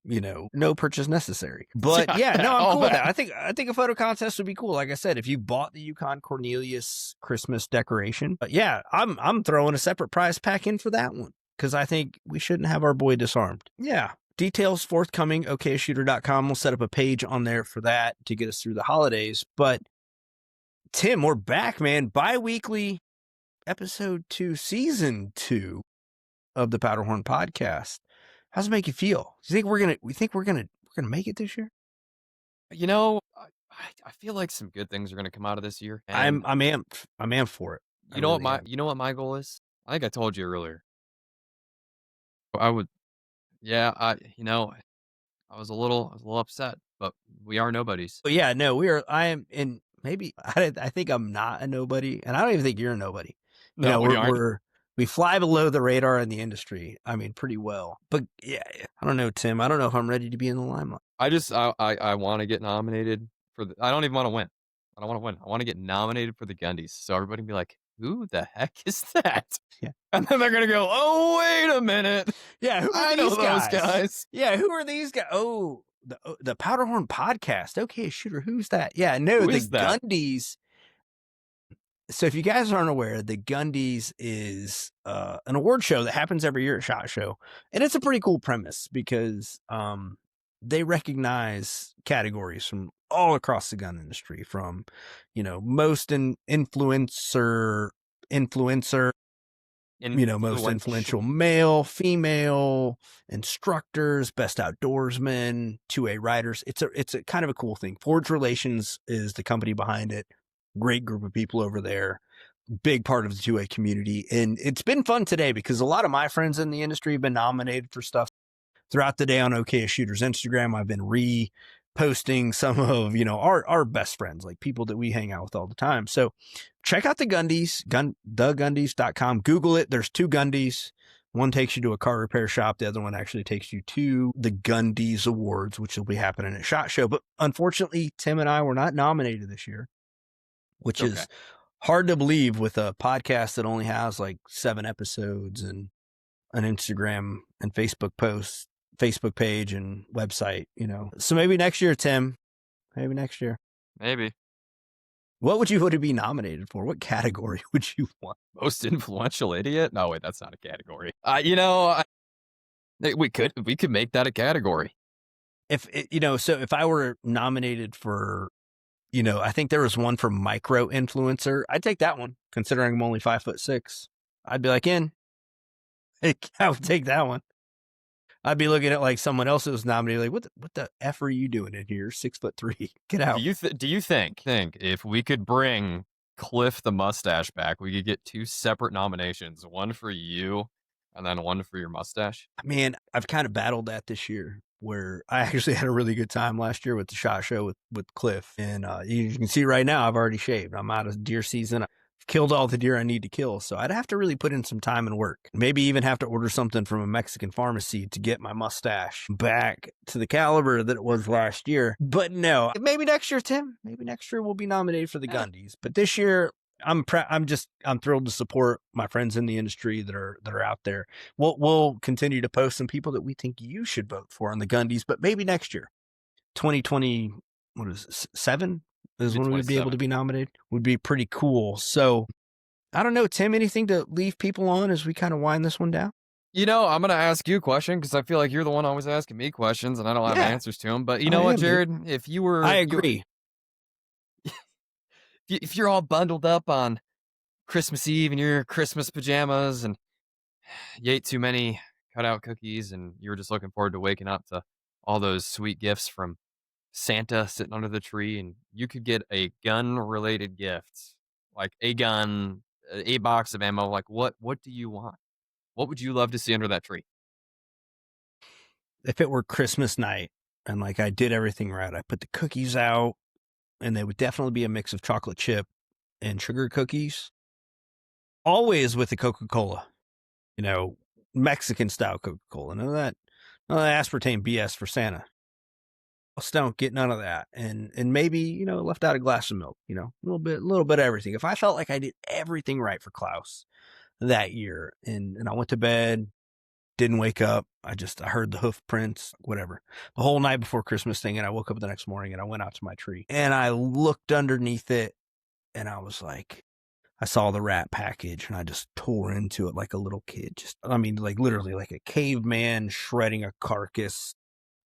No purchase necessary. But yeah, no, I'm cool with that. I think a photo contest would be cool. Like I said, if you bought the Yukon Cornelius Christmas decoration, but yeah, I'm throwing a separate prize pack in for that one because I think we shouldn't have our boy disarmed. Yeah. Details forthcoming, okayestshooter.com. We'll set up a page on there for that to get us through the holidays. But Tim, we're back, man. Bi-weekly episode 2, season 2 of the Powderhorn Podcast. How's it make you feel? Do you think we're gonna make it this year? I feel like some good things are gonna come out of this year. I'm amped. I'm amped for it. You know what my goal is? I think I told you earlier. I would, yeah. I was a little upset, but we are nobodies. But yeah, no, we are. I am, and maybe I think I'm not a nobody, and I don't even think you're a nobody. No, we aren't. We fly below the radar in the industry. I mean, pretty well. But yeah, I don't know, Tim. I don't know if I'm ready to be in the limelight. I want to get nominated for I don't even want to win. I don't want to win. I want to get nominated for the Gundies. So everybody can be like, who the heck is that? Yeah. And then they're going to go, oh, wait a minute. Yeah. Who are I these know those guys? Yeah. Who are these guys? Oh, the Powderhorn Podcast. Okayest Shooter. Who's that? Yeah. No, the Gundies. So if you guys aren't aware, the Gundies is an award show that happens every year at SHOT Show. And it's a pretty cool premise because they recognize categories from all across the gun industry, from, most influencer, most influential male, female, instructors, best outdoorsmen, 2A riders. It's a kind of a cool thing. Forge Relations is the company behind it. Great group of people over there, big part of the 2A community. And it's been fun today because a lot of my friends in the industry have been nominated for stuff throughout the day on Okayest Shooter's Instagram. I've been reposting some of, our best friends, like people that we hang out with all the time. So check out the Gundies, thegundies.com. Google it. There's 2 Gundies. One takes you to a car repair shop. The other one actually takes you to the Gundies Awards, which will be happening at SHOT Show. But unfortunately, Tim and I were not nominated this year, which is hard to believe with a podcast that only has like 7 episodes and an Instagram and Facebook page and website, So maybe next year, Tim. Maybe next year. Maybe. What would you be nominated for? What category would you want? Most influential idiot? No, wait, that's not a category. We could make that a category. So if I were nominated for, I think there was one for micro influencer. I'd take that one, considering I'm only 5'6". I'd be like, I would take that one. I'd be looking at like someone else who was nominated, like, what the F are you doing in here? 6'3". Get out. Do you think if we could bring Cliff the mustache back, we could get 2 separate nominations, one for you and then one for your mustache? Man, I've kind of battled that this year, where I actually had a really good time last year with the SHOT Show with Cliff. And you can see right now, I've already shaved. I'm out of deer season. I've killed all the deer I need to kill. So I'd have to really put in some time and work. Maybe even have to order something from a Mexican pharmacy to get my mustache back to the caliber that it was last year. But no, maybe next year, Tim. Maybe next year we'll be nominated for the Gundies. But this year, I'm thrilled to support my friends in the industry that are out there. We'll continue to post some people that we think you should vote for on the Gundies, but maybe next year, 2020, what is it, 7 is when we'd be able to be nominated. Would be pretty cool. So I don't know, Tim, anything to leave people on as we kind of wind this one down? I'm going to ask you a question because I feel like you're the one always asking me questions and I don't have answers to them. But you know what, Jahred? If you were... I agree. If you're all bundled up on Christmas Eve in your Christmas pajamas and you ate too many cutout cookies and you were just looking forward to waking up to all those sweet gifts from Santa sitting under the tree, and you could get a gun-related gift, like a gun, a box of ammo. Like, what do you want? What would you love to see under that tree? If it were Christmas night and like I did everything right, I put the cookies out and they would definitely be a mix of chocolate chip and sugar cookies, always with the Coca-Cola, Mexican style Coca-Cola. None of that aspartame BS for Santa. Just don't get none of that. And maybe, left out a glass of milk, a little bit of everything. If I felt like I did everything right for Klaus that year and I went to bed, didn't wake up. I heard the hoof prints, whatever, the whole night before Christmas thing. And I woke up the next morning and I went out to my tree and I looked underneath it and I was like, I saw the wrap package and I just tore into it like a little kid. Like literally like a caveman shredding a carcass.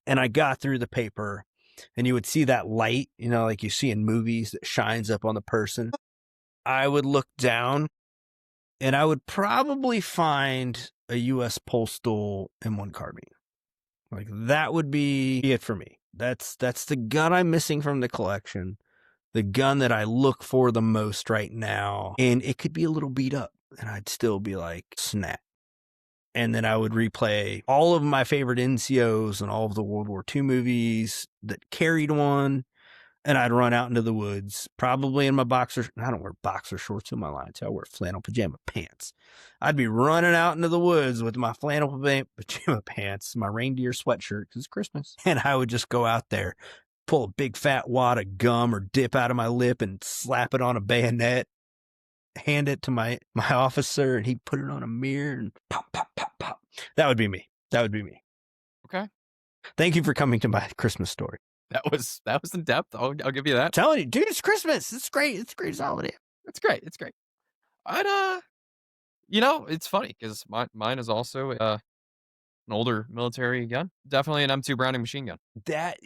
And I got through the paper and you would see that light, like you see in movies that shines up on the person. I would look down and I would probably find a U.S. Postal M1 carbine. Like that would be it for me. That's the gun I'm missing from the collection. The gun that I look for the most right now. And it could be a little beat up and I'd still be like, snap. And then I would replay all of my favorite NCOs and all of the World War II movies that carried one. And I'd run out into the woods, probably in my boxer. I don't wear boxer shorts in my line. I wear flannel pajama pants. I'd be running out into the woods with my flannel pajama pants, my reindeer sweatshirt, because it's Christmas. And I would just go out there, pull a big fat wad of gum or dip out of my lip and slap it on a bayonet, hand it to my officer, and he'd put it on a mirror and pop, pop, pop, pop. That would be me. Okay. Thank you for coming to my Christmas story. That was in depth. I'll give you that. I'm telling you, dude, it's Christmas. It's great. It's great as holiday. It's great. I'd it's funny because mine is also an older military gun. Definitely an M2 Browning machine gun. That,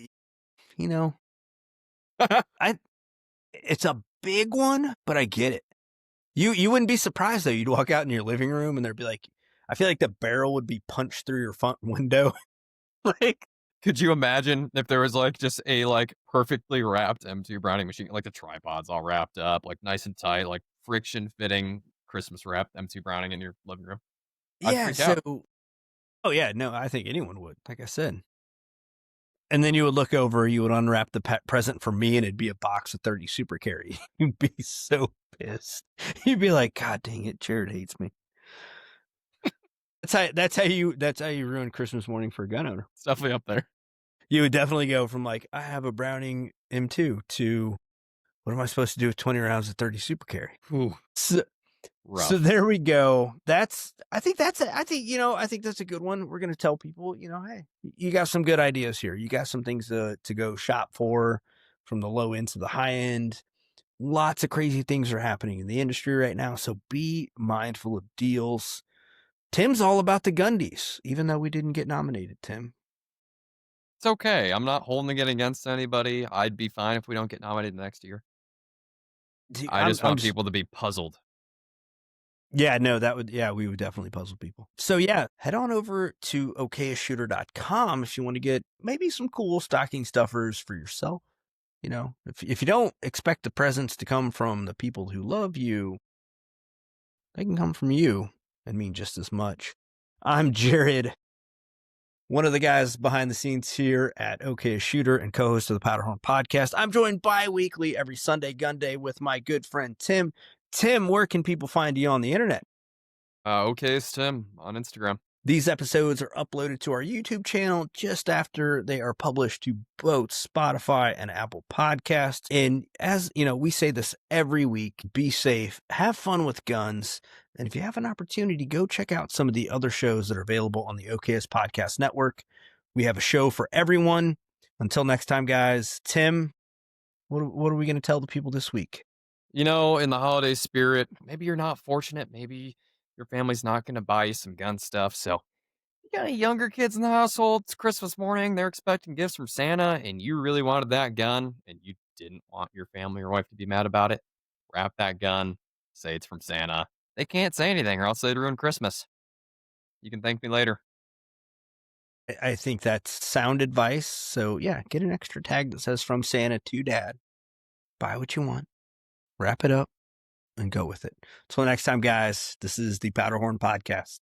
it's a big one, but I get it. You wouldn't be surprised though. You'd walk out in your living room and there'd be like, I feel like the barrel would be punched through your front window. Like, could you imagine if there was like just a like perfectly wrapped M2 Browning machine, like the tripods all wrapped up, like nice and tight, like friction fitting Christmas wrapped M2 Browning in your living room? I'd freak out. Oh yeah, no, I think anyone would, like I said. And then you would look over, you would unwrap the present for me and it'd be a box of 30 Super Carry. You'd be so pissed. You'd be like, God dang it, Jahred hates me. That's how you ruin Christmas morning for a gun owner. It's definitely up there. You would definitely go from like, I have a Browning M2 to what am I supposed to do with 20 rounds of 30 Super Carry? Ooh, so there we go. I think that's a good one. We're going to tell people, hey, you got some good ideas here. You got some things to go shop for, from the low end to the high end. Lots of crazy things are happening in the industry right now. So be mindful of deals. Tim's all about the Gundies, even though we didn't get nominated, Tim. It's okay. I'm not holding it against anybody. I'd be fine if we don't get nominated next year. I just want people to be puzzled. Yeah, no, we would definitely puzzle people. So yeah, head on over to okayestshooter.com if you want to get maybe some cool stocking stuffers for yourself. If you don't expect the presents to come from the people who love you, they can come from you and mean just as much. I'm Jahred, one of the guys behind the scenes here at Okayest Shooter and co-host of the Powderhorn Podcast. I'm joined bi-weekly every Sunday gun day with my good friend Tim. Tim, where can people find you on the internet? Okayest Tim on Instagram. These episodes are uploaded to our YouTube channel just after they are published to both Spotify and Apple Podcasts. And as you know, we say this every week, be safe, have fun with guns. And if you have an opportunity, go check out some of the other shows that are available on the Okayest Podcast Network. We have a show for everyone. Until next time, guys, Tim, what are we going to tell the people this week? In the holiday spirit, maybe you're not fortunate. Maybe your family's not going to buy you some gun stuff. So you got any younger kids in the household? It's Christmas morning. They're expecting gifts from Santa and you really wanted that gun and you didn't want your family or wife to be mad about it. Wrap that gun, say it's from Santa. They can't say anything or else they'd ruin Christmas. You can thank me later. I think that's sound advice. So yeah, get an extra tag that says from Santa to Dad. Buy what you want, wrap it up, and go with it. Until next time, guys, this is the Powderhorn Podcast.